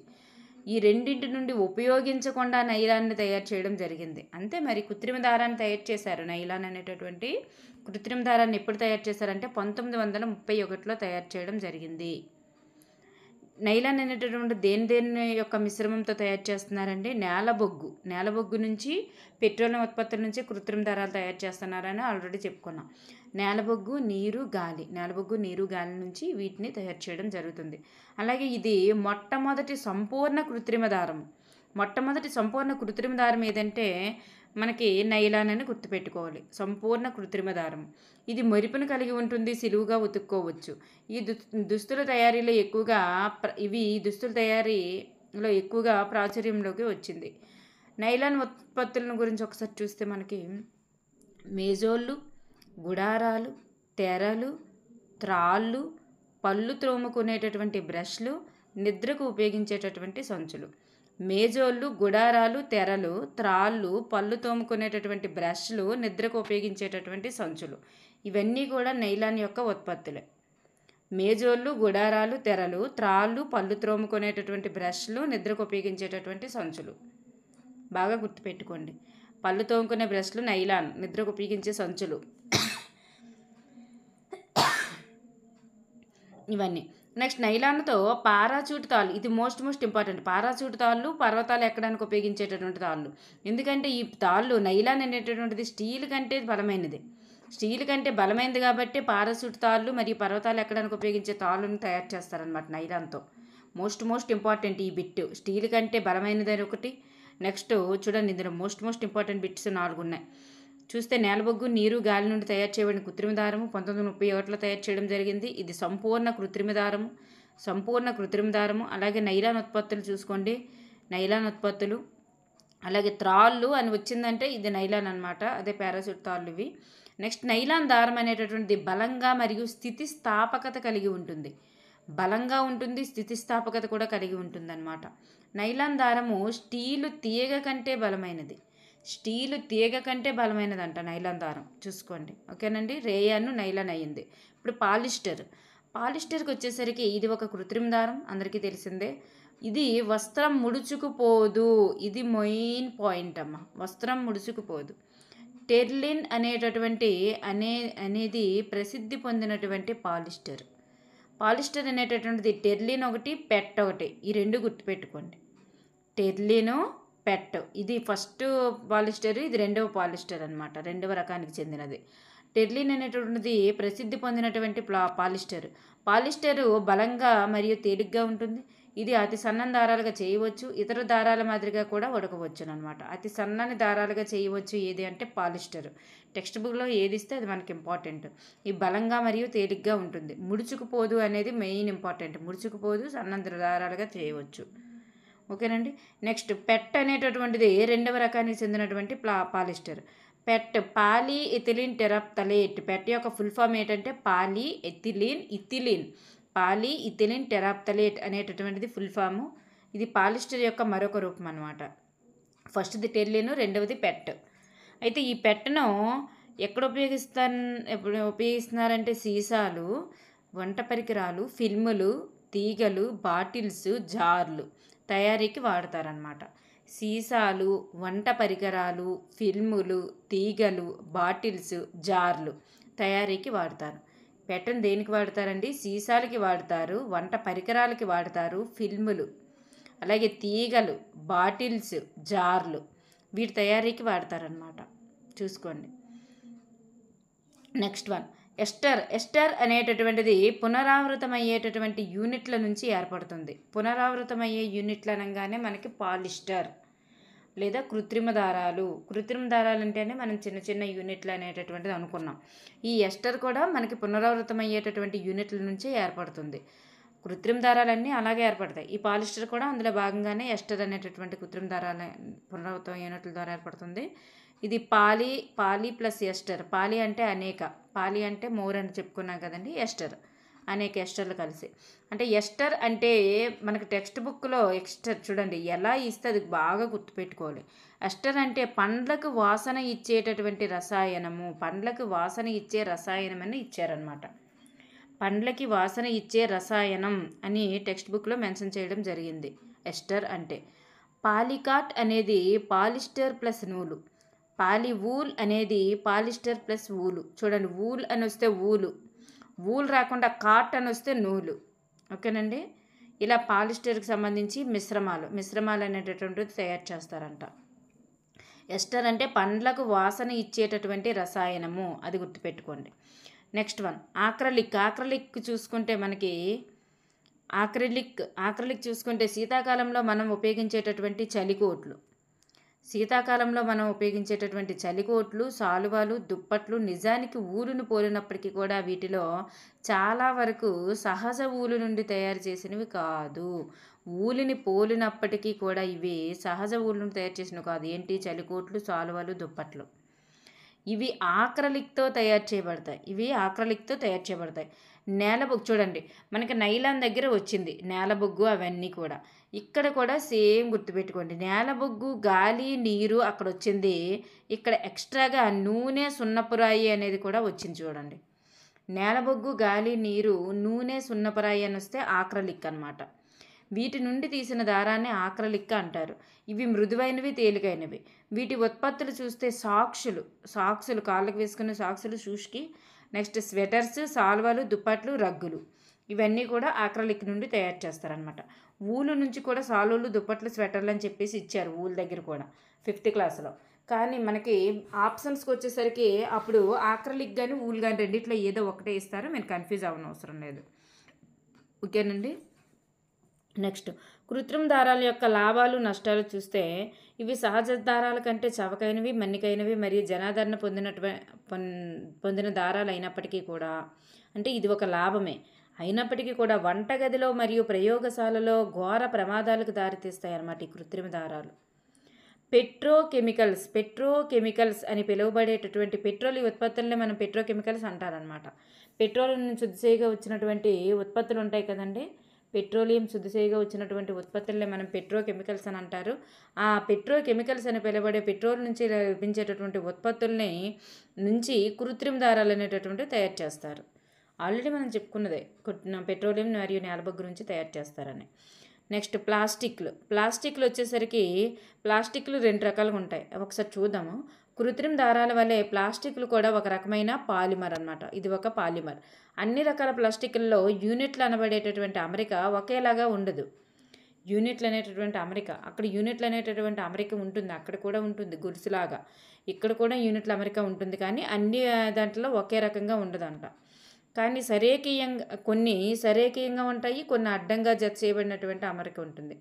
ఈ రెండింటి నుండి ఉపయోగించకుండా నైలాన్ని తయారు చేయడం జరిగింది. అంతే మరి కృత్రిమ దారాన్ని తయారు చేశారు. నైలాన్ అనేటటువంటి కృత్రిమ దారాన్ని ఎప్పుడు తయారు చేశారంటే 1931లో తయారు చేయడం జరిగింది. నైలాన్ అనేటటువంటి దేని యొక్క మిశ్రమంతో తయారు చేస్తున్నారండి? నేలబొగ్గు నుంచి పెట్రోలియం ఉత్పత్తుల నుంచి కృత్రిమ దారాలు తయారు చేస్తున్నారని ఆల్రెడీ చెప్పుకున్నాం. నేలబొగ్గు నీరు గాలి నుంచి వీటిని తయారు చేయడం జరుగుతుంది. అలాగే ఇది మొట్టమొదటి సంపూర్ణ కృత్రిమ దారం ఏదంటే మనకి నైలాన్ అని గుర్తుపెట్టుకోవాలి. సంపూర్ణ కృత్రిమ దారం. ఇది మెరుపును కలిగి ఉంటుంది, సులువుగా ఉతుక్కోవచ్చు. ఈ దుస్తుల తయారీలో ఎక్కువగా ప్రాచుర్యంలోకి వచ్చింది. నైలాన్ ఉత్పత్తులను గురించి ఒకసారి చూస్తే మనకి మేజోళ్ళు, గుడారాలు, తెరలు, త్రాళ్ళు, పళ్ళు త్రోముకునేటటువంటి బ్రష్లు, నిద్రకు ఉపయోగించేటటువంటి సంచులు. మేజోళ్ళు, గుడారాలు, తెరలు, త్రాళ్ళు, పళ్ళు తోముకునేటటువంటి బ్రష్లు, నిద్రకు ఉపయోగించేటటువంటి సంచులు. ఇవన్నీ కూడా నైలాన్ యొక్క ఉత్పత్తులే. మేజోళ్ళు, గుడారాలు, తెరలు, త్రాళ్ళు, పళ్ళు తోముకునేటటువంటి బ్రష్లు, నిద్రకు ఉపయోగించేటటువంటి సంచులు. బాగా గుర్తుపెట్టుకోండి. పళ్ళు తోముకునే బ్రష్లు నైలాన్, నిద్రకు ఉపయోగించే సంచులు ఇవన్నీ. నెక్స్ట్ నైలాన్తో పారాచూట్ తాళ్ళు. ఇది మోస్ట్ ఇంపార్టెంట్. పారాచూట్ తాళ్ళు పర్వతాలు ఎక్కడానికి ఉపయోగించేటటువంటి తాళ్ళు. ఎందుకంటే ఈ తాళ్ళు నైలాన్ అనేటటువంటిది స్టీల్ కంటే బలమైనది కాబట్టి పారాచూట్ తాళ్ళు మరియు పర్వతాలు ఎక్కడానికి ఉపయోగించే తాళ్ళను తయారు చేస్తారనమాట నైలాన్తో. మోస్ట్ ఇంపార్టెంట్ ఈ బిట్. స్టీల్ కంటే బలమైనది ఒకటి. నెక్స్ట్ చూడండి, ఇందులో మోస్ట్ ఇంపార్టెంట్ బిట్స్ 4 ఉన్నాయి. చూస్తే నేలబొగ్గు నీరు గాలి నుండి తయారు చేయబడిన కృత్రిమ దారము 1931లో తయారు చేయడం జరిగింది. ఇది సంపూర్ణ కృత్రిమ దారము. అలాగే నైలాన్ ఉత్పత్తులు చూసుకోండి. నైలాన్ ఉత్పత్తులు అలాగే త్రాళ్ళు అని వచ్చిందంటే ఇది నైలాన్ అనమాట. అదే పారాచూట్ తాళ్ళు ఇవి. నెక్స్ట్ నైలాన్ దారం అనేటటువంటిది బలంగా మరియు స్థితిస్థాపకత కలిగి ఉంటుంది. స్థితిస్థాపకత కూడా కలిగి ఉంటుంది అనమాట. నైలాన్ దారము స్టీలు తీగ కంటే బలమైనదంట నైలాన్ దారం. చూసుకోండి. ఓకేనండి. రేయాన్ నైలాన్ అయ్యింది. ఇప్పుడు పాలిస్టర్కి వచ్చేసరికి ఇది ఒక కృత్రిమ దారం, అందరికీ తెలిసిందే. ఇది వస్త్రం ముడుచుకుపోదు. ఇది మెయిన్ పాయింట్ అమ్మ. వస్త్రం ముడుచుకుపోదు. టెర్లిన్ అనేది ప్రసిద్ధి పొందినటువంటి పాలిస్టర్ అనేటటువంటిది టెర్లిన్ ఒకటి, పెట్ ఒకటి. ఈ 2 గుర్తుపెట్టుకోండి. టెర్లిను, పెట్. ఇది ఫస్ట్ పాలిస్టర్, ఇది రెండవ పాలిస్టర్ అనమాట. రెండవ రకానికి చెందినది. టెర్లిన్ అనేటటువంటిది ప్రసిద్ధి పొందినటువంటి పాలిస్టరు బలంగా మరియు తేలిగ్గా ఉంటుంది. ఇది అతి సన్నని దారాలుగా చేయవచ్చు. ఇతర దారాల మాదిరిగా కూడా ఉడకవచ్చు అనమాట. అతి సన్నని దారాలుగా చేయవచ్చు ఏది అంటే పాలిస్టర్. టెక్స్ట్ బుక్లో ఏది ఇస్తే అది మనకి ఇంపార్టెంట్. ఇది బలంగా మరియు తేలిగ్గా ఉంటుంది. ముడుచుకుపోదు అనేది మెయిన్ ఇంపార్టెంట్. ముడుచుకుపోదు, సన్నని దారాలుగా చేయవచ్చు. ఓకేనండి. నెక్స్ట్ పెట్ అనేటటువంటిది రెండవ రకానికి చెందినటువంటి పాలిస్టర్. పెట్ పాలీ ఎథిలిన్ టెరాప్తలేట్. పెట్ యొక్క ఫుల్ ఫామ్ ఏంటంటే పాలీ ఇథిలిన్ టెరాప్తలేట్ అనేటటువంటిది ఫుల్ ఫాము. ఇది పాలిస్టర్ యొక్క మరొక రూపం అనమాట. ఫస్ట్ది టెర్లిన్, రెండవది పెట్. అయితే ఈ పెట్టను ఎక్కడ ఉపయోగిస్తున్నారంటే సీసాలు, వంట పరికరాలు, ఫిల్ములు, తీగలు, బాటిల్స్, జార్లు తయారీకి వాడతారనమాట. సీసాలు, వంట పరికరాలు, ఫిల్ములు, తీగలు, బాటిల్స్, జార్లు తయారీకి వాడతారు. పెట్టను దేనికి వాడతారండి? సీసాలకి వాడతారు, వంట పరికరాలకి వాడతారు, ఫిల్ములు, అలాగే తీగలు, బాటిల్స్, జార్లు వీటి తయారీకి వాడతారనమాట. చూసుకోండి. నెక్స్ట్ వన్ ఎస్టర్ అనేటటువంటిది పునరావృతమయ్యేటటువంటి యూనిట్ల నుంచి ఏర్పడుతుంది. పునరావృతమయ్యే యూనిట్లు అనగానే మనకి పాలిస్టర్ లేదా కృత్రిమ దారాలు. కృత్రిమ దారాలు అంటేనే మనం చిన్న చిన్న యూనిట్లు అనేటటువంటిది అనుకున్నాం. ఈ ఎస్టర్ కూడా మనకి పునరావృతమయ్యేటటువంటి యూనిట్ల నుంచి ఏర్పడుతుంది. కృత్రిమ దారాలన్నీ అలాగే ఏర్పడతాయి. ఈ పాలిస్టర్ కూడా అందులో భాగంగానే ఎస్టర్ అనేటటువంటి కృత్రిమ దారాల పునరావృతం యూనిట్ల ద్వారా ఏర్పడుతుంది. ఇది పాలి ప్లస్ ఎస్టర్. పాలి అంటే అనేక, పాలి అంటే మోర్ అని చెప్పుకున్నాం కదండి. ఎస్టర్ అనేక ఎస్టర్లు కలిసి. అంటే ఎస్టర్ అంటే మనకి టెక్స్ట్ బుక్లో ఎస్టర్ చూడండి ఎలా ఇస్తే అది బాగా గుర్తుపెట్టుకోవాలి. ఎస్టర్ అంటే పండ్లకు వాసన ఇచ్చేటటువంటి రసాయనము, పండ్లకు వాసన ఇచ్చే రసాయనం అని ఇచ్చారనమాట. పండ్లకి వాసన ఇచ్చే రసాయనం అని టెక్స్ట్ బుక్లో మెన్షన్ చేయడం జరిగింది. ఎస్టర్ అంటే. పాలికాట్ అనేది పాలిస్టర్ ప్లస్ నూలు. పాలివూల్ అనేది పాలిస్టర్ ప్లస్ వూలు. చూడండి, వూల్ అని వస్తే వూల్ రాకుండా కాట్ అని వస్తే నూలు. ఓకేనండి. ఇలా పాలిస్టర్కి సంబంధించి మిశ్రమాలు అనేటటువంటిది తయారు చేస్తారంట. ఎస్టర్ అంటే పండ్లకు వాసన ఇచ్చేటటువంటి రసాయనము, అది గుర్తుపెట్టుకోండి. నెక్స్ట్ వన్ ఆక్రలిక్ చూసుకుంటే మనకి ఆక్రలిక్ చూసుకుంటే శీతాకాలంలో మనం ఉపయోగించేటటువంటి చలికోట్లు, సాలువాలు, దుప్పట్లు నిజానికి ఊలును పోలినప్పటికీ కూడా వీటిలో చాలా వరకు సహజ ఊలు నుండి తయారు చేసినవి కాదు. ఊలిని పోలినప్పటికీ కూడా ఇవి సహజ ఊలు నుండి తయారు చేసినవి కాదు. ఏంటి? చలికోట్లు, సాలువాలు, దుప్పట్లు. ఇవి ఆక్రలిక్తో తయారు చేయబడతాయి. నేలబొగ్గు చూడండి, మనకి నైలాన్ దగ్గర వచ్చింది నేలబొగ్గు, అవన్నీ కూడా. ఇక్కడ కూడా సేమ్ గుర్తుపెట్టుకోండి. నేలబొగ్గు, గాలి, నీరు అక్కడ వచ్చింది. ఇక్కడ ఎక్స్ట్రాగా నూనె, సున్నపురాయి అనేది కూడా వచ్చింది చూడండి. నేలబొగ్గు, గాలి, నీరు, నూనె, సున్నపురాయి అని వస్తే ఆక్రలిక్ అనమాట. వీటి నుండి తీసిన దారాన్ని ఆక్రలిక్ అంటారు. ఇవి మృదువైనవి, తేలికైనవి. వీటి ఉత్పత్తులు చూస్తే సాక్సులు కాళ్ళకు వేసుకునే సాక్సులు, షూస్కి. నెక్స్ట్ స్వెటర్స్, సాల్వాలు, దుప్పట్లు, రగ్గులు ఇవన్నీ కూడా ఆక్రలిక్ నుండి తయారు చేస్తారనమాట. ఊలు నుంచి కూడా సాలువులు, దుప్పట్లు, స్వెటర్లు అని చెప్పేసి ఇచ్చారు ఊలు దగ్గర కూడా 5th క్లాస్లో. కానీ మనకి ఆప్షన్స్కి వచ్చేసరికి అప్పుడు ఆక్రలిక్ కానీ ఊలు కానీ రెండిట్లో ఏదో ఒకటే ఇస్తారు. మీరు కన్ఫ్యూజ్ అవ్వనవసరం అవసరం లేదు. ఓకేనండి. నెక్స్ట్ కృత్రిమ దారాల యొక్క లాభాలు, నష్టాలు చూస్తే ఇవి సహజ దారాల కంటే చవకైనవి, మన్నికైనవి మరియు జనాదరణ పొందిన దారాలు అయినప్పటికీ కూడా, అంటే ఇది ఒక లాభమే అయినప్పటికీ కూడా వంటగదిలో మరియు ప్రయోగశాలలో ఘోర ప్రమాదాలకు దారితీస్తాయి అన్నమాట ఈ కృత్రిమ దారాలు. పెట్రోకెమికల్స్ అని పిలువబడేటటువంటి పెట్రోల్ ఉత్పత్తులనే మనం పెట్రోకెమికల్స్ అంటారనమాట. పెట్రోల్ నుంచి శుద్ధిగా వచ్చినటువంటి ఉత్పత్తులు ఉంటాయి కదండి. పెట్రోలియం శుద్ధిగా వచ్చినటువంటి ఉత్పత్తులనే మనం పెట్రోకెమికల్స్ అని అంటారు. ఆ పెట్రోకెమికల్స్ అని పిలువబడే పెట్రోల్ నుంచి లభించేటటువంటి ఉత్పత్తుల్ని నుంచి కృత్రిమ దారాలు అనేటటువంటివి తయారు చేస్తారు. ఆల్రెడీ మనం చెప్పుకున్నదే పెట్రోలియం మరియు నేలబొగ్గు నుంచి తయారు చేస్తారని. నెక్స్ట్ ప్లాస్టిక్లు వచ్చేసరికి ప్లాస్టిక్లు 2 రకాలుగా ఉంటాయి. ఒకసారి చూద్దాము. కృత్రిమ దారాల వల్లే ప్లాస్టిక్లు కూడా ఒక రకమైన పాలిమర్ అన్నమాట. ఇది ఒక పాలిమర్. అన్ని రకాల ప్లాస్టిక్లలో యూనిట్లు అనబడేటటువంటి అమరిక ఒకేలాగా ఉండదు. యూనిట్లు అనేటటువంటి అమరిక ఉంటుంది. అక్కడ కూడా ఉంటుంది గురుసులాగా. ఇక్కడ కూడా యూనిట్ల అమరిక ఉంటుంది. కానీ అన్ని దాంట్లో ఒకే రకంగా ఉండదంట. కానీ కొన్ని సరేకీయంగా ఉంటాయి, కొన్ని అడ్డంగా జత చేయబడినటువంటి అమరిక ఉంటుంది.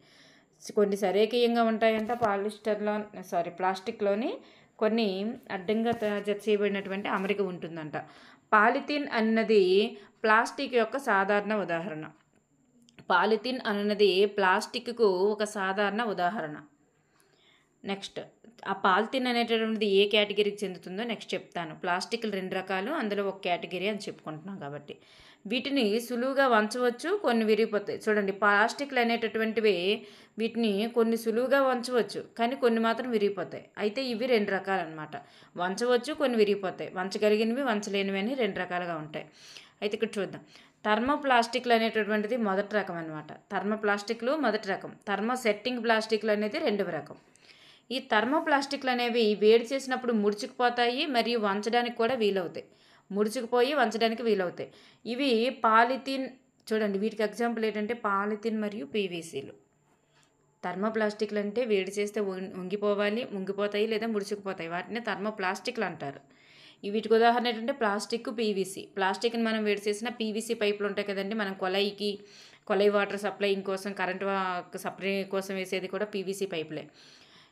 కొన్ని సరేకీయంగా ఉంటాయంట ప్లాస్టిక్లోని, కొన్ని అడ్డంగా జత చేయబడినటువంటి అమరిక ఉంటుందంట. పాలిథిన్ అన్నది ప్లాస్టిక్ యొక్క సాధారణ ఉదాహరణ. పాలిథిన్ అన్నది ప్లాస్టిక్కు ఒక సాధారణ ఉదాహరణ. నెక్స్ట్ ఆ పాలిథిన్ అనేటటువంటిది ఏ కేటగిరీకి చెందుతుందో నెక్స్ట్ చెప్తాను. ప్లాస్టిక్లు 2 రకాలు, అందులో ఒక కేటగిరీ అని చెప్పుకుంటున్నాం కాబట్టి. వీటిని సులువుగా వంచవచ్చు, కొన్ని విరిగిపోతాయి. చూడండి, ప్లాస్టిక్లు అనేటటువంటివి వీటిని కొన్ని సులువుగా వంచవచ్చు, కానీ కొన్ని మాత్రం విరిగిపోతాయి. అయితే ఇవి 2 రకాలన్నమాట. వంచవచ్చు, కొన్ని విరిగిపోతాయి. వంచగలిగినవి, వంచలేనివి అని 2 రకాలుగా ఉంటాయి. అయితే ఇక్కడ చూద్దాం. థర్మోప్లాస్టిక్లు అనేటటువంటిది మొదటి రకం అనమాట. థర్మోప్లాస్టిక్లు మొదటి రకం. థర్మోసెట్టింగ్ ప్లాస్టిక్లు అనేది రెండవ రకం. ఈ థర్మోప్లాస్టిక్లు అనేవి వేడి చేసినప్పుడు ముడుచుకుపోతాయి మరియు వంచడానికి కూడా వీలవుతాయి. ముడుచుకుపోయి వంచడానికి వీలవుతాయి. ఇవి పాలిథిన్. చూడండి, వీటికి ఎగ్జాంపుల్ ఏంటంటే పాలిథిన్ మరియు పీవీసీలు. థర్మోప్లాస్టిక్లు అంటే వేడి చేస్తే వంగిపోవాలి, ముంగిపోతాయి లేదా ముడుచుకుపోతాయి. వాటిని థర్మోప్లాస్టిక్లు అంటారు. వీటికి ఉదాహరణ ఏంటంటే ప్లాస్టిక్, పీవీసీ. ప్లాస్టిక్ని మనం వేడి చేసిన పీవీసీ పైపులు ఉంటాయి కదండి, మనం కొలై వాటర్ సప్లైయింగ్ కోసం, కరెంట్ సప్లై కోసం వేసేది కూడా పీవీసీ పైపులే.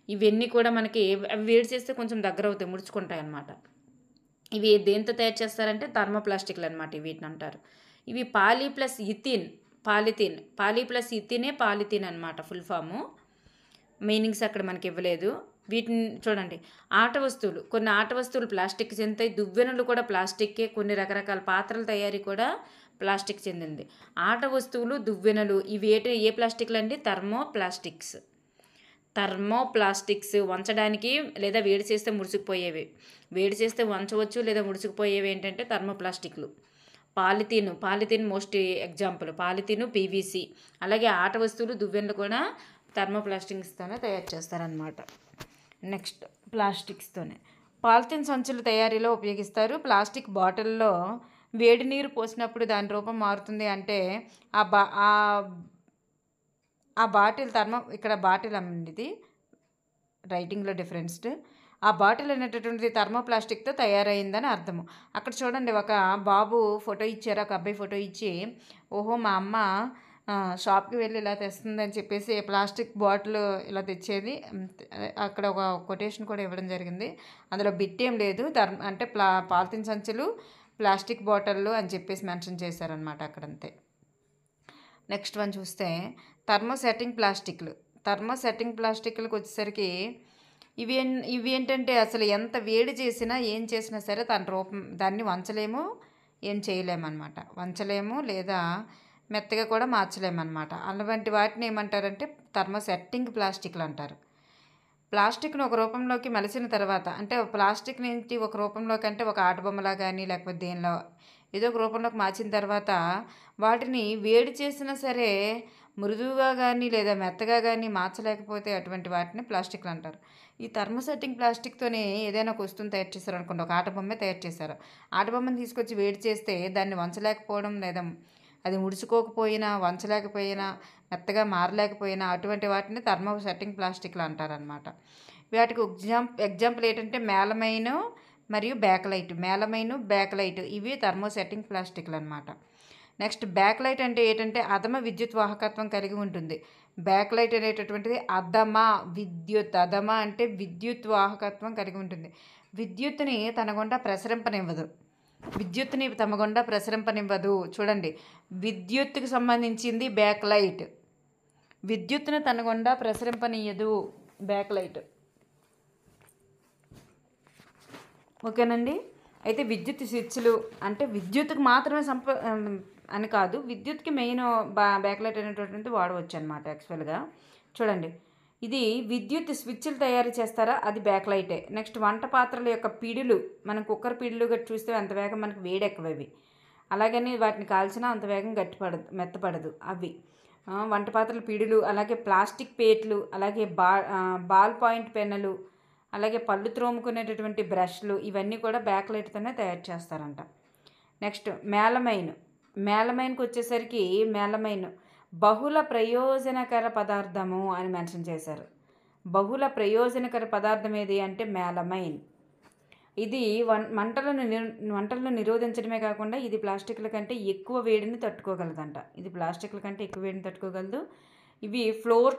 ఇవన్నీ కూడా మనకి అవి వేడి చేస్తే కొంచెం దగ్గర అవుతాయి, ముడుచుకుంటాయి అన్నమాట. ఇవి దేంతో తయారు చేస్తారంటే థర్మోప్లాస్టిక్లు అనమాట, వీటిని అంటారు. ఇవి పాలీ ప్లస్ ఇథినే పాలిథిన్ అనమాట ఫుల్ ఫాము. మీనింగ్స్ అక్కడ మనకి ఇవ్వలేదు. వీటిని చూడండి, కొన్ని ఆట వస్తువులు ప్లాస్టిక్ చెందుతాయి. దువ్వెనలు కూడా ప్లాస్టిక్కే. కొన్ని రకరకాల పాత్రల తయారీ కూడా ప్లాస్టిక్ చెందింది. ఆట వస్తువులు, దువ్వెనలు ఇవి ఏ ప్లాస్టిక్లు అండి? థర్మోప్లాస్టిక్స్ వంచడానికి లేదా వేడి చేస్తే ముడుచుకుపోయేవి. వేడి చేస్తే వంచవచ్చు లేదా ముడుచుకుపోయేవి ఏంటంటే థర్మోప్లాస్టిక్లు. Polythene most example. Polythene, PVC. అలాగే ఆట వస్తువులు, దువ్వెనలు కూడా థర్మోప్లాస్టిక్స్తోనే తయారు చేస్తారనమాట. నెక్స్ట్ ప్లాస్టిక్స్తోనే పాలిథిన్ సంచుల తయారీలో ఉపయోగిస్తారు. ప్లాస్టిక్ బాటిల్లో వేడి నీరు పోసినప్పుడు దాని రూపం మారుతుంది. అంటే ఆ బాటిల్ ఇక్కడ బాటిల్ అన్నది రైటింగ్లో డిఫరెన్స్డ్. ఆ బాటిల్ అనేటటువంటిది థర్మోప్లాస్టిక్తో తయారైందని అర్థము. అక్కడ చూడండి, ఒక బాబు ఫోటో ఇచ్చారు. ఒక అబ్బాయి ఫోటో ఇచ్చి, ఓహో మా అమ్మ షాప్కి వెళ్ళి ఇలా తెస్తుందని చెప్పేసి ప్లాస్టిక్ బాటిల్ ఇలా తెచ్చేది. అక్కడ ఒక కొటేషన్ కూడా ఇవ్వడం జరిగింది. అందులో బిట్ ఏం లేదు. అంటే పాలిథిన్ సంచులు, ప్లాస్టిక్ బాటిళ్ళు అని చెప్పేసి మెన్షన్ చేశారనమాట అక్కడంతే. నెక్స్ట్ వన్ చూస్తే థర్మోసెట్టింగ్ ప్లాస్టిక్లకు వచ్చేసరికి ఇవి ఏంటంటే అసలు ఎంత వేడి చేసినా ఏం చేసినా సరే దాన్ని వంచలేము, ఏం చేయలేమన్నమాట. వంచలేము లేదా మెత్తగా కూడా మార్చలేమన్నమాట. అలాంటి వాటిని ఏమంటారంటే థర్మోసెట్టింగ్ ప్లాస్టిక్లు అంటారు. ప్లాస్టిక్ను ఒక రూపంలోకి మలిచిన తర్వాత, అంటే ప్లాస్టిక్ నుంచి ఒక రూపంలోకి, అంటే ఒక ఆట బొమ్మలా కానీ లేకపోతే దేనిలో ఏదో ఒక రూపంలోకి మార్చిన తర్వాత వాటిని వేడి చేసినా సరే మృదువుగా కానీ లేదా మెత్తగా కానీ మార్చలేకపోతే అటువంటి వాటిని ప్లాస్టిక్లు అంటారు. ఈ థర్మోసెట్టింగ్ ప్లాస్టిక్తోనే ఏదైనా ఒక వస్తువుని తయారు చేశారు అనుకోండి. ఒక ఆట బొమ్మే తయారు చేశారు. ఆట బొమ్మను తీసుకొచ్చి వేడి చేస్తే దాన్ని వంచలేకపోవడం లేదా అది ముడుచుకోకపోయినా, వంచలేకపోయినా, మెత్తగా మారలేకపోయినా అటువంటి వాటిని థర్మోసెట్టింగ్ ప్లాస్టిక్లు అంటారనమాట. వాటికి ఎగ్జాంపుల్ ఏంటంటే మేలమైన్ మరియు బ్యాక్లైట్. ఇవి థర్మోసెట్టింగ్ ప్లాస్టిక్లు అనమాట. నెక్స్ట్ బ్యాక్లైట్ అంటే ఏంటంటే అధమ విద్యుత్ వాహకత్వం కలిగి ఉంటుంది. బ్యాక్లైట్ అనేటటువంటిది అధమ అంటే విద్యుత్ వాహకత్వం కలిగి ఉంటుంది. విద్యుత్తుని తన గుండా ప్రసరింపనివ్వదు. చూడండి, విద్యుత్తుకు సంబంధించింది బ్యాక్లైట్. విద్యుత్తును తన గుండా ప్రసరింపనీయదు బ్యాక్లైట్. ఓకేనండి. అయితే విద్యుత్ స్విచ్లు అంటే విద్యుత్తుకు మాత్రమే అని కాదు, విద్యుత్కి మెయిన్ బ్యాక్లైట్ అనేటటువంటిది వాడవచ్చు అనమాట యాక్చువల్గా. చూడండి, ఇది విద్యుత్ స్విచ్లు తయారు చేస్తారా, అది బ్యాక్లైటే. నెక్స్ట్ వంట పాత్రల యొక్క పిడులు, మనం కుక్కర్ పిడులు గట్టి చూస్తే అంత వేగం మనకు వేడెక్కవవి. అలాగని వాటిని కాల్చినా అంత వేగం మెత్తపడదు అవి. వంట పాత్రల పిడులు, అలాగే ప్లాస్టిక్ ప్లేట్లు, అలాగే బాల్ పాయింట్ పెన్నులు, అలాగే పళ్ళు త్రోముకునేటటువంటి బ్రష్లు, ఇవన్నీ కూడా బ్యాక్లైట్తోనే తయారు చేస్తారంట. నెక్స్ట్ మేలమైన్కి వచ్చేసరికి బహుళ ప్రయోజనకర పదార్థము అని మెన్షన్ చేశారు. బహుళ ప్రయోజనకర పదార్థం ఏది అంటే మేలమైన్. ఇది మంటలను నిరోధించడమే కాకుండా ఇది ప్లాస్టిక్ల కంటే ఎక్కువ వేడిని తట్టుకోగలదంట. ఇవి ఫ్లోర్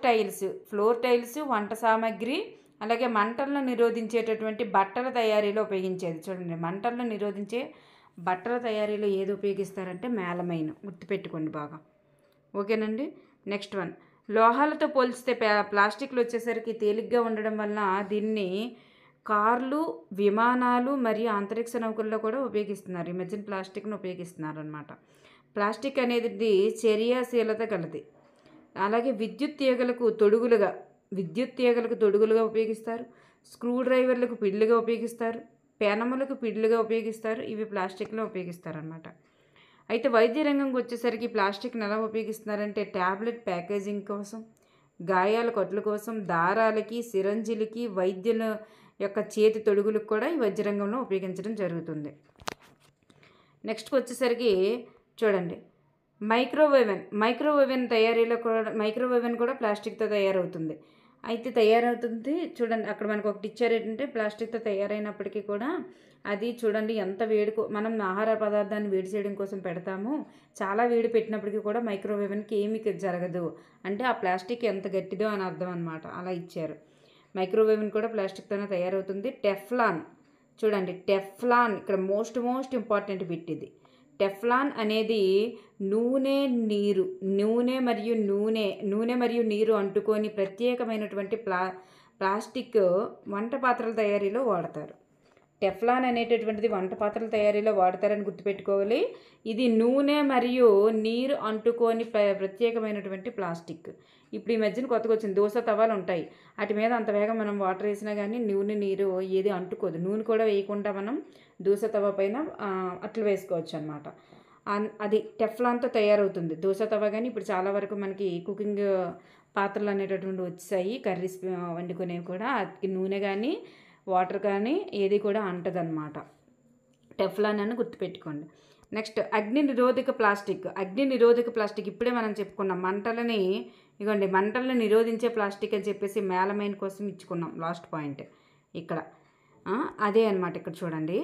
టైల్స్, వంట సామాగ్రి, అలాగే మంటలను నిరోధించేటటువంటి బట్టల తయారీలో ఉపయోగించేది. చూడండి, మంటలను నిరోధించే బట్టల తయారీలో ఏది ఉపయోగిస్తారంటే మేలమైన్. గుర్తుపెట్టుకోండి బాగా. ఓకేనండి. నెక్స్ట్ వన్, లోహాలతో పోల్చితే ప్లాస్టిక్లు వచ్చేసరికి తేలిగ్గా ఉండడం వలన దీన్ని కార్లు, విమానాలు మరియు అంతరిక్ష నౌకల్లో కూడా ఉపయోగిస్తున్నారు. ఈ మధ్యన ప్లాస్టిక్ను ఉపయోగిస్తున్నారు అనమాట. ప్లాస్టిక్ అనేది చర్యాశీలత కలది. అలాగే విద్యుత్ తీగలకు తొడుగులుగా ఉపయోగిస్తారు. స్క్రూ డ్రైవర్లకు పిడులుగా ఉపయోగిస్తారు. పెనములకు పిడులుగా ఉపయోగిస్తారు. ఇవి ప్లాస్టిక్లో ఉపయోగిస్తారనమాట. అయితే వైద్య రంగంకి వచ్చేసరికి ప్లాస్టిక్ని ఎలా ఉపయోగిస్తున్నారంటే ట్యాబ్లెట్ ప్యాకేజింగ్ కోసం, గాయాల కట్ల కోసం, దారాలకి, సిరంజిలకి, వైద్యుల యొక్క చేతి తొడుగులకు కూడా ఈ వైద్య రంగంలో ఉపయోగించడం జరుగుతుంది. నెక్స్ట్కి వచ్చేసరికి చూడండి, మైక్రోవేవెన్ తయారీలో కూడా మైక్రోవేవెన్ కూడా ప్లాస్టిక్తో తయారవుతుంది. చూడండి, అక్కడ మనకు ఒకటి ఇచ్చారు ఏంటంటే ప్లాస్టిక్తో తయారైనప్పటికీ కూడా అది చూడండి ఎంత మనం ఆహార పదార్థాన్ని వేడి చేయడం కోసం పెడతాము, చాలా వేడి పెట్టినప్పటికీ కూడా మైక్రోవేవెన్కి ఏమీ జరగదు. అంటే ఆ ప్లాస్టిక్ ఎంత గట్టిదో అని అర్థం అనమాట. అలా ఇచ్చారు. మైక్రోవేవెన్ కూడా ప్లాస్టిక్తోనే తయారవుతుంది. టెఫ్లాన్ చూడండి, టెఫ్లాన్ ఇక్కడ మోస్ట్ ఇంపార్టెంట్ బిట్ ఇది. టెఫ్లాన్ అనేది నూనె మరియు నీరు అంటుకొని ప్రత్యేకమైనటువంటి ప్లాస్టిక్ వంట పాత్రల తయారీలో వాడతారు. టెఫ్లాన్ అనేటటువంటిది వంట పాత్రల తయారీలో వాడతారని గుర్తుపెట్టుకోవాలి. ఇది నూనె మరియు నీరు అంటుకొని ప్రత్యేకమైనటువంటి ప్లాస్టిక్. ఇప్పుడు ఈ మధ్యన కొత్తగా వచ్చింది దోశ తవాలు ఉంటాయి, వాటి మీద అంత వేగం మనం వాటర్ వేసినా కానీ నీరు ఏది అంటుకోదు. నూనె కూడా వేయకుండా మనం దోశ తవ పైన అట్లు వేసుకోవచ్చు అనమాట. అది టెఫ్లాన్తో తయారవుతుంది దోశ తవ. కానీ ఇప్పుడు చాలా వరకు మనకి కుకింగ్ పాత్రలు అనేటటువంటి వచ్చాయి, కర్రీస్ వండుకునేవి కూడా. అది నూనె కానీ వాటర్ కానీ ఏది కూడా అంటదన్నమాట. టెఫ్లాన్ అని గుర్తుపెట్టుకోండి. నెక్స్ట్ అగ్ని నిరోధక ప్లాస్టిక్ ఇప్పుడే మనం చెప్పుకున్నాం. మంటలను నిరోధించే ప్లాస్టిక్ అని చెప్పేసి మేలమైన్ కోసం ఇచ్చుకున్నాం లాస్ట్ పాయింట్ ఇక్కడ. అదే అనమాట. ఇక్కడ చూడండి,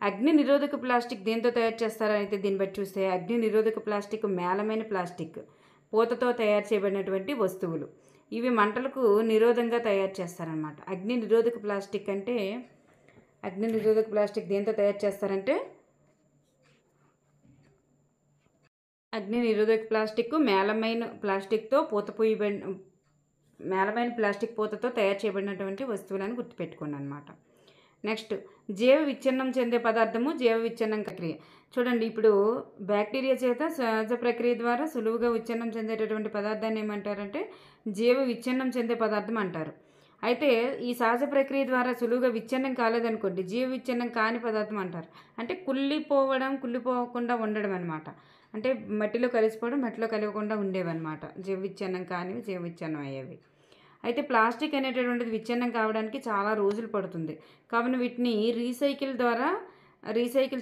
అగ్ని నిరోధక ప్లాస్టిక్ దేంతో తయారు చేస్తారైతే దీన్ని బట్టి చూస్తే అగ్ని నిరోధక ప్లాస్టిక్ మేలమైన ప్లాస్టిక్ పూతతో తయారు చేయబడినటువంటి వస్తువులు. ఇవి మంటలకు నిరోధంగా తయారు చేస్తారనమాట. అగ్ని నిరోధక ప్లాస్టిక్ దేంతో తయారు చేస్తారంటే అగ్ని నిరోధక ప్లాస్టిక్ మేలమైన ప్లాస్టిక్ పూతతో తయారు చేయబడినటువంటి వస్తువులను గుర్తుపెట్టుకోండి అనమాట. నెక్స్ట్ జీవ విచ్ఛిన్నం చెందే పదార్థము, జీవ విచ్ఛిన్నం ప్రక్రియ. చూడండి, ఇప్పుడు బ్యాక్టీరియా చేత సహజ ప్రక్రియ ద్వారా సులువుగా విచ్ఛిన్నం చెందేటటువంటి పదార్థాన్ని ఏమంటారంటే జీవ విచ్ఛిన్నం చెందే పదార్థం అంటారు. అయితే ఈ సహజ ప్రక్రియ ద్వారా సులువుగా విచ్ఛిన్నం కాలేదనుకోండి, జీవ విచ్ఛిన్నం కాని పదార్థం అంటారు. అంటే కుళ్ళిపోకుండా ఉండడం అనమాట. అంటే మట్టిలో కలిసిపోవడం, మట్టిలో కలవకుండా ఉండేవన్నమాట. జీవ విచ్ఛిన్నం కానివి జీవ విచ్ఛిన్నం అయ్యేవి. అయితే ప్లాస్టిక్ అనేటటువంటిది విచ్ఛిన్నం కావడానికి చాలా రోజులు పడుతుంది. కావున వీటిని రీసైకిల్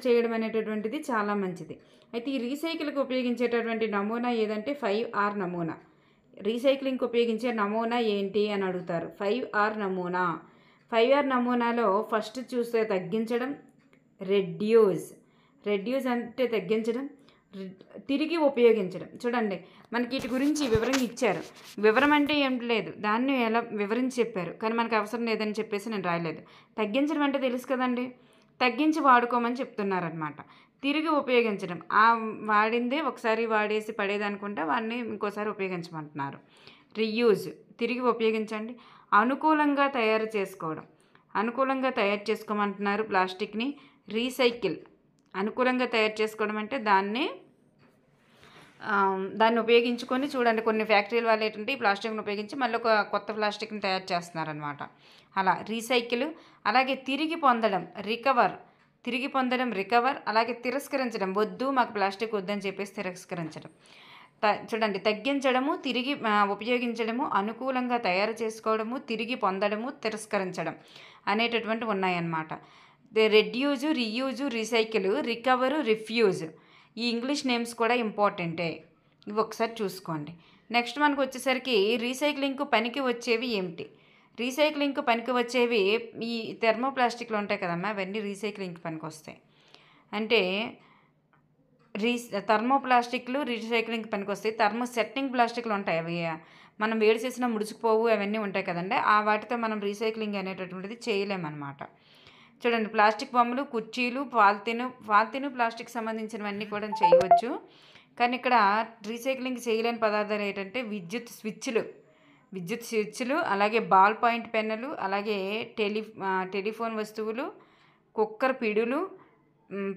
చేయడం అనేటటువంటిది చాలా మంచిది. అయితే ఈ రీసైకిల్కి ఉపయోగించేటటువంటి నమూనా ఏదంటే 5R నమూనా. రీసైక్లింగ్కి ఉపయోగించే నమూనా ఏంటి అని అడుగుతారు. 5R నమూనా. 5R నమూనాలో ఫస్ట్ చూస్తే తగ్గించడం, రెడ్యూస్ అంటే తగ్గించడం, తిరిగి ఉపయోగించడం. చూడండి, మనకి వీటి గురించి వివరంగా ఇచ్చారు. వివరం అంటే ఏం లేదు, దాన్ని ఎలా వివరించి చెప్పారు, కానీ మనకు అవసరం లేదని చెప్పేసి నేను రాయలేదు. తగ్గించడం అంటే తెలుసు కదండి, తగ్గించి వాడుకోమని చెప్తున్నారనమాట. తిరిగి ఉపయోగించడం, వాడిందే ఒకసారి వాడేసి పడేదనుకుంటే వాడిని ఇంకోసారి ఉపయోగించమంటున్నారు. రీయూజ్, తిరిగి ఉపయోగించండి. అనుకూలంగా తయారు చేసుకోమంటున్నారు ప్లాస్టిక్ని. రీసైకిల్, అనుకూలంగా తయారు చేసుకోవడం అంటే దాన్ని ఉపయోగించుకొని చూడండి, కొన్ని ఫ్యాక్టరీల వాళ్ళు ఏంటంటే ఈ ప్లాస్టిక్ని ఉపయోగించి మళ్ళీ ఒక కొత్త ప్లాస్టిక్ని తయారు చేస్తున్నారనమాట. అలా రీసైకిల్. అలాగే తిరిగి పొందడం, రికవర్. అలాగే తిరస్కరించడం, వద్దు మాకు ప్లాస్టిక్ వద్దని చెప్పేసి తిరస్కరించడం. చూడండి, తగ్గించడము, తిరిగి ఉపయోగించడము, అనుకూలంగా తయారు చేసుకోవడము, తిరిగి పొందడము, తిరస్కరించడం అనేటటువంటి ఉన్నాయన్నమాట. రెడ్యూజు, రీయూజు, రీసైకిల్, రికవరు, రిఫ్యూజ్. ఈ ఇంగ్లీష్ నేమ్స్ కూడా ఇంపార్టెంటే, ఇవి ఒకసారి చూసుకోండి. నెక్స్ట్ మనకు వచ్చేసరికి రీసైక్లింగ్కు పనికి వచ్చేవి ఏమిటి? రీసైక్లింగ్కు పనికి వచ్చేవి ఈ థెర్మోప్లాస్టిక్లు ఉంటాయి కదమ్మా, అవన్నీ రీసైక్లింగ్కి పనికి వస్తాయి. అంటే థర్మోప్లాస్టిక్లు రీసైక్లింగ్కి పనికి వస్తాయి. థర్మోసెట్టింగ్ ప్లాస్టిక్లు ఉంటాయి, అవి మనం వేడి చేసినా ముడుచుకుపోవు, అవన్నీ ఉంటాయి కదండి. వాటితో మనం రీసైక్లింగ్ అనేటటువంటిది చేయలేమన్నమాట. చూడండి, ప్లాస్టిక్ బొమ్మలు, కుర్చీలు, పాలిథిన్ ప్లాస్టిక్ సంబంధించినవన్నీ కూడా చేయవచ్చు. కానీ ఇక్కడ రీసైక్లింగ్ చేయలేని పదార్థాలు ఏంటంటే విద్యుత్ స్విచ్లు, అలాగే బాల్ పాయింట్ పెన్నులు, అలాగే టెలిఫోన్ వస్తువులు, కుక్కర్ పిడులు,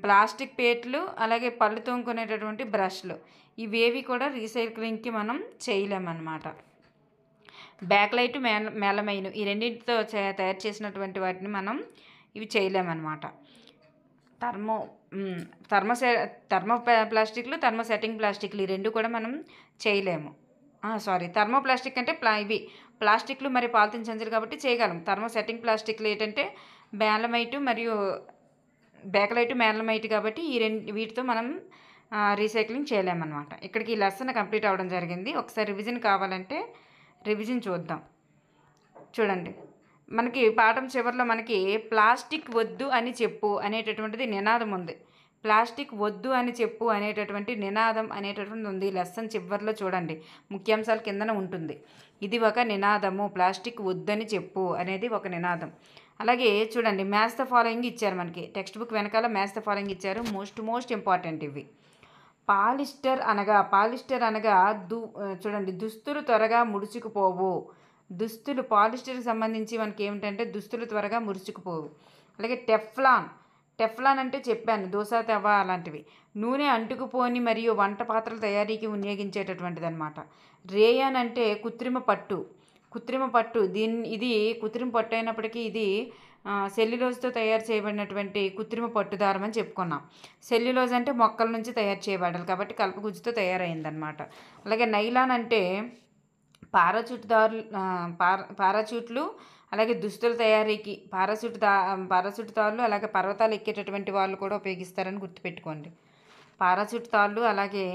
ప్లాస్టిక్ ప్లేట్లు, అలాగే పళ్ళు తోముకునేటటువంటి బ్రష్లు. ఇవేవి కూడా రీసైక్లింగ్కి మనం చేయలేమన్నమాట. బ్యాక్లైట్, మెలమైన్ ఈ రెండింటితో తయారు చేసినటువంటి వాటిని మనం ఇవి చేయలేమన్నమాట. థర్మో ప్లాస్టిక్లు, థర్మోసెట్టింగ్ ప్లాస్టిక్లు ఈ రెండు కూడా మనం చేయలేము. థర్మో ప్లాస్టిక్ అంటే ఇవి ప్లాస్టిక్లు మరియు పాలిథిన్ సంచులు కాబట్టి చేయగలం. థర్మోసెట్టింగ్ ప్లాస్టిక్లు ఏంటంటే బ్యాక్లైట్, మెలమైట్ కాబట్టి వీటితో మనం రీసైక్లింగ్ చేయలేమన్నమాట. ఇక్కడికి ఈ లెసన్ కంప్లీట్ అవ్వడం జరిగింది. ఒకసారి రివిజన్ కావాలంటే రివిజన్ చూద్దాం. చూడండి, మనకి పాఠం చివరిలో మనకి ప్లాస్టిక్ వద్దు అని చెప్పు అనేటటువంటిది నినాదం ఉంది. ప్లాస్టిక్ వద్దు అని చెప్పు అనేటటువంటి నినాదం అనేటటువంటిది ఉంది. లెసన్ చివరిలో చూడండి, ముఖ్యాంశాల కిందన ఉంటుంది. ఇది ఒక నినాదము. ప్లాస్టిక్ వద్దని చెప్పు అనేది ఒక నినాదం. అలాగే చూడండి, మ్యాథ్స్ ద ఫాలోయింగ్ ఇచ్చారు. మనకి టెక్స్ట్ బుక్ వెనకాల మ్యాథ్స్ ద ఫాలోయింగ్ ఇచ్చారు. మోస్ట్ ఇంపార్టెంట్ ఇవి. పాలిస్టర్ అనగా చూడండి, దుస్తులు త్వరగా ముడుచుకుపోవు. పాలిస్టర్కి సంబంధించి మనకి ఏమిటంటే దుస్తులు త్వరగా ముడుచుకుపోవు. అలాగే టెఫ్లాన్ అంటే చెప్పాను, దోశ తవ్వ అలాంటివి. నూనె అంటుకుపోని మరియు వంట పాత్రల తయారీకి వినియోగించేటటువంటిది అనమాట. రేయాన్ అంటే కృత్రిమ పట్టు. ఇది కృత్రిమ పట్టు అయినప్పటికీ ఇది సెల్యులోజ్తో తయారు చేయబడినటువంటి కృత్రిమ పట్టుదారం అని చెప్పుకున్నాం. సెల్యులోజ్ అంటే మొక్కల నుంచి తయారు చేయబడాలి కాబట్టి కలపగుజ్జుతో తయారైందనమాట. అలాగే నైలాన్ అంటే పారాచూట్లు, అలాగే దుస్తుల తయారీకి పారాచూట్ తాళ్ళు, అలాగే పర్వతాలు ఎక్కేటటువంటి వాళ్ళు కూడా ఉపయోగిస్తారని గుర్తుపెట్టుకోండి. పారాచూట్ తాళ్ళు, అలాగే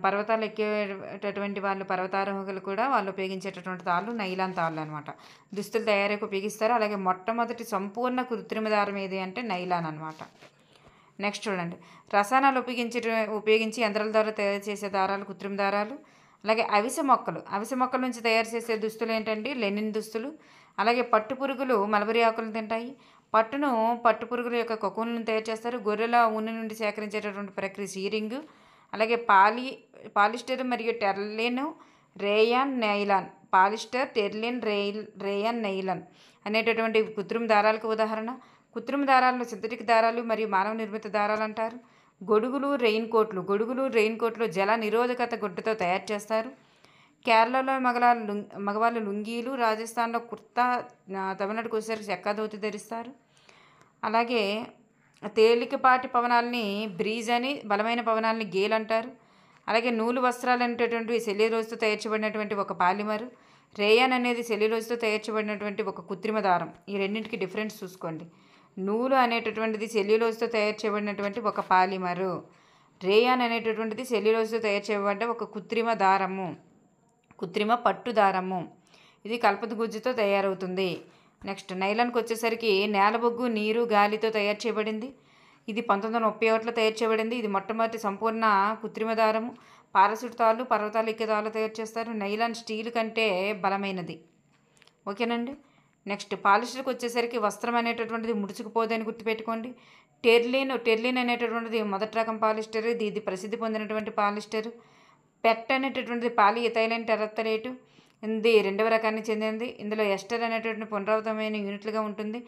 పర్వతాలు ఎక్కేటటువంటి వాళ్ళు, పర్వతారోహకులు కూడా వాళ్ళు ఉపయోగించేటటువంటి తాళ్ళు నైలాన్ తాళ్ళు అనమాట. దుస్తుల తయారీకి ఉపయోగిస్తారు. అలాగే మొట్టమొదటి సంపూర్ణ కృత్రిమ దారం ఏది అంటే నైలాన్ అనమాట. నెక్స్ట్ చూడండి, రసాయనాలు ఉపయోగించి యంత్రాల ద్వారా తయారు చేసే దారాలు కృత్రిమ దారాలు. అలాగే అవిసె మొక్కల నుంచి తయారు చేసే దుస్తులు ఏంటంటే లెనిన్ దుస్తులు. అలాగే పట్టుపురుగులు మల్బరీ ఆకులను తింటాయి. పట్టుపురుగుల యొక్క కొకున్లను తయారు చేస్తారు. గొర్రెల ఉన్ని నుండి సేకరించేటటువంటి ప్రక్రియ సీరింగ్. అలాగే పాలిస్టర్ మరియు టెర్లిన్, రేయాన్, నైలాన్. రేయాన్, నైలాన్ అనేటటువంటి కృత్రిమ దారాలకు ఉదాహరణ. కృత్రిమ దారాలను సింథటిక్ దారాలు మరియు మానవ నిర్మిత దారాలు అంటారు. గొడుగులు, రెయిన్ కోట్లు జల నిరోధకత గుడ్డతో తయారు చేస్తారు. కేరళలో మగవాళ్ళు లుంగీలు, రాజస్థాన్లో కుర్తా, తమిళనాడుకు వచ్చేసరికి చెక్కా ధోతి ధరిస్తారు. అలాగే తేలికపాటి పవనాలని బ్రీజ్ అని, బలమైన పవనాలని గేల్ అంటారు. అలాగే నూలు వస్త్రాలు అనేటటువంటి సెల్యులోజ్తో తయారు చేయబడినటువంటి ఒక పాలిమరు. రేయాన్ అనేది సెల్యులోజ్తో తయారు చేయబడినటువంటి ఒక కృత్రిమ దారం. ఈ రెండింటికి డిఫరెన్స్ చూసుకోండి. నూలు అనేటటువంటిది సెల్యులోజ్తో తయారు చేయబడినటువంటి ఒక పాలిమరు. రేయాన్ అనేటటువంటిది సెల్యులోజ్తో తయారు చేయబడ్డ ఒక కృత్రిమ పట్టు దారము. ఇది కల్పత గుజ్జుతో తయారవుతుంది. నెక్స్ట్ నైలాన్కి వచ్చేసరికి నేలబొగ్గు, నీరు, గాలితో తయారు చేయబడింది. ఇది 1931లో తయారు చేయబడింది. ఇది మొట్టమొదటి సంపూర్ణ కృత్రిమ దారము. పారాచూట్ తాళ్ళు, పర్వతాలు ఎక్కే తాళ్ళు తయారు చేస్తారు. నైలాన్ స్టీల్ కంటే బలమైనది. ఓకేనండి. నెక్స్ట్ పాలిస్టర్కి వచ్చేసరికి వస్త్రం అనేటటువంటిది ముడుచుకుపోదని గుర్తుపెట్టుకోండి. టెర్లిన్ అనేటటువంటిది మొదటి రకం పాలిస్టర్. ఇది ప్రసిద్ధి పొందినటువంటి పాలిస్టర్. పెట్ అనేటటువంటిది పాలిఇథైలిన్ టెరప్తలేటు. ఇది రెండవ రకానికి చెందినది. ఇందులో ఎస్టర్ అనేటువంటి పునరావృతమైన యూనిట్లుగా ఉంటుంది.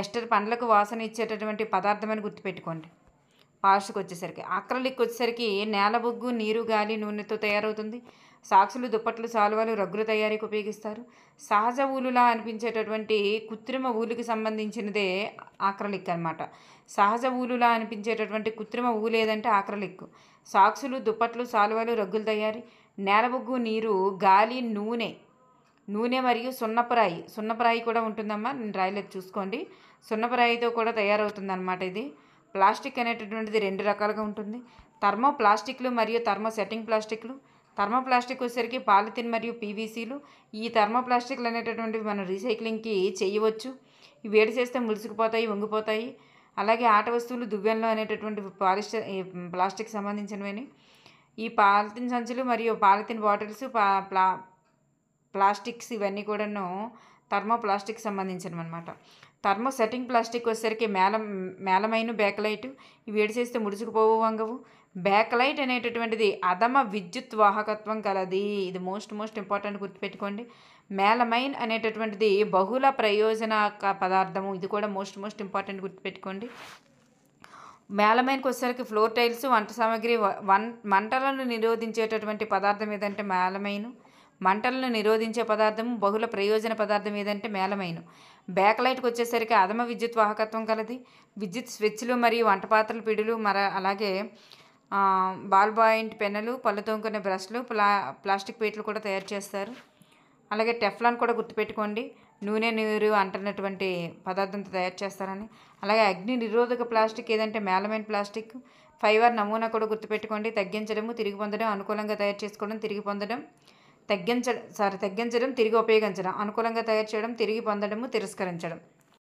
ఎస్టర్ పండ్లకు వాసన ఇచ్చేటటువంటి పదార్థం అని గుర్తుపెట్టుకోండి. పాలిస్టర్కి వచ్చేసరికి అక్రలిక్ వచ్చేసరికి నేలబొగ్గు, నీరు, గాలి, నూనెతో తయారవుతుంది. సాక్సులు, దుప్పట్లు, సాలువాలు, రగ్గుల తయారీకి ఉపయోగిస్తారు. సహజ ఊలులా అనిపించేటటువంటి కృత్రిమ ఊలుకి సంబంధించినదే ఆక్రలిక్ అనమాట. సహజ ఊలులా అనిపించేటటువంటి కృత్రిమ ఊలు ఏదంటే ఆక్రలిక్. సాక్సులు, దుప్పట్లు, సాలువాలు, రగ్గుల తయారీ. నేలబొగ్గు, నీరు, గాలి, నూనె మరియు సున్నపరాయి కూడా ఉంటుందమ్మా. నేను రాయలేదు చూసుకోండి. సున్నపరాయితో కూడా తయారవుతుందన్నమాట. ఇది ప్లాస్టిక్ అనేటటువంటిది రెండు రకాలుగా ఉంటుంది. థర్మో ప్లాస్టిక్లు మరియు థర్మోసెట్టింగ్ ప్లాస్టిక్లు. థర్మోప్లాస్టిక్ వచ్చేసరికి పాలిథిన్ మరియు పీవీసీలు. ఈ థర్మోప్లాస్టిక్లు అనేటటువంటివి మనం రీసైక్లింగ్కి చేయవచ్చు. ఇవి వేడి చేస్తే ముడుచుకుపోతాయి, వంగిపోతాయి. అలాగే ఆట వస్తువులు, దువ్వెనలు అనేటటువంటి ప్లాస్టిక్ సంబంధించినవి. ఈ పాలిథిన్ సంచులు మరియు పాలిథిన్ బాటిల్స్, ప్లాస్టిక్స్ ఇవన్నీ కూడాను థర్మోప్లాస్టిక్ సంబంధించినవన్నమాట. థర్మో సెట్టింగ్ ప్లాస్టిక్ వచ్చేసరికి మేలమైన్, బేకలైట్ ఇవి వేడి చేస్తే ముడుచుకుపోవు, వంగవు. బేకలైట్ అనేటటువంటిది అధమ విద్యుత్ వాహకత్వం కలది. ఇది మోస్ట్ ఇంపార్టెంట్ గుర్తుపెట్టుకోండి. మేలమైన్ అనేటటువంటిది బహుళ ప్రయోజనక పదార్థము. ఇది కూడా మోస్ట్ ఇంపార్టెంట్ గుర్తుపెట్టుకోండి. మేలమైన్కి వచ్చేసరికి ఫ్లోర్ టైల్స్, వంట సామాగ్రి, మంటలను నిరోధించేటటువంటి పదార్థం ఏదంటే మేలమైన్. మంటలను నిరోధించే పదార్థము, బహుళ ప్రయోజన పదార్థం ఏదంటే మేలమైన్. బేకలైట్కి వచ్చేసరికి అధమ విద్యుత్ వాహకత్వం కలది. విద్యుత్ స్విచ్లు మరియు వంట పాత్రల పిడులు, అలాగే బాల్ పాయింట్ పెన్నులు, పళ్ళు తోముకునే బ్రష్లు, ప్లాస్టిక్ పీటలు కూడా తయారు చేస్తారు. అలాగే టెఫ్లాన్ కూడా గుర్తుపెట్టుకోండి, నూనె నీరు అంటున్నటువంటి పదార్థంతో తయారు చేస్తారని. అలాగే అగ్ని నిరోధక ప్లాస్టిక్ ఏదంటే మేలమైన్ ప్లాస్టిక్. ఫైబర్ నమూనా కూడా గుర్తుపెట్టుకోండి. తగ్గించడము, తిరిగి పొందడం, అనుకూలంగా తయారు చేసుకోవడం, తిరిగి పొందడం, తగ్గించడం, తిరిగి ఉపయోగించడం, అనుకూలంగా తయారు చేయడం, తిరిగి పొందడము, తిరస్కరించడం.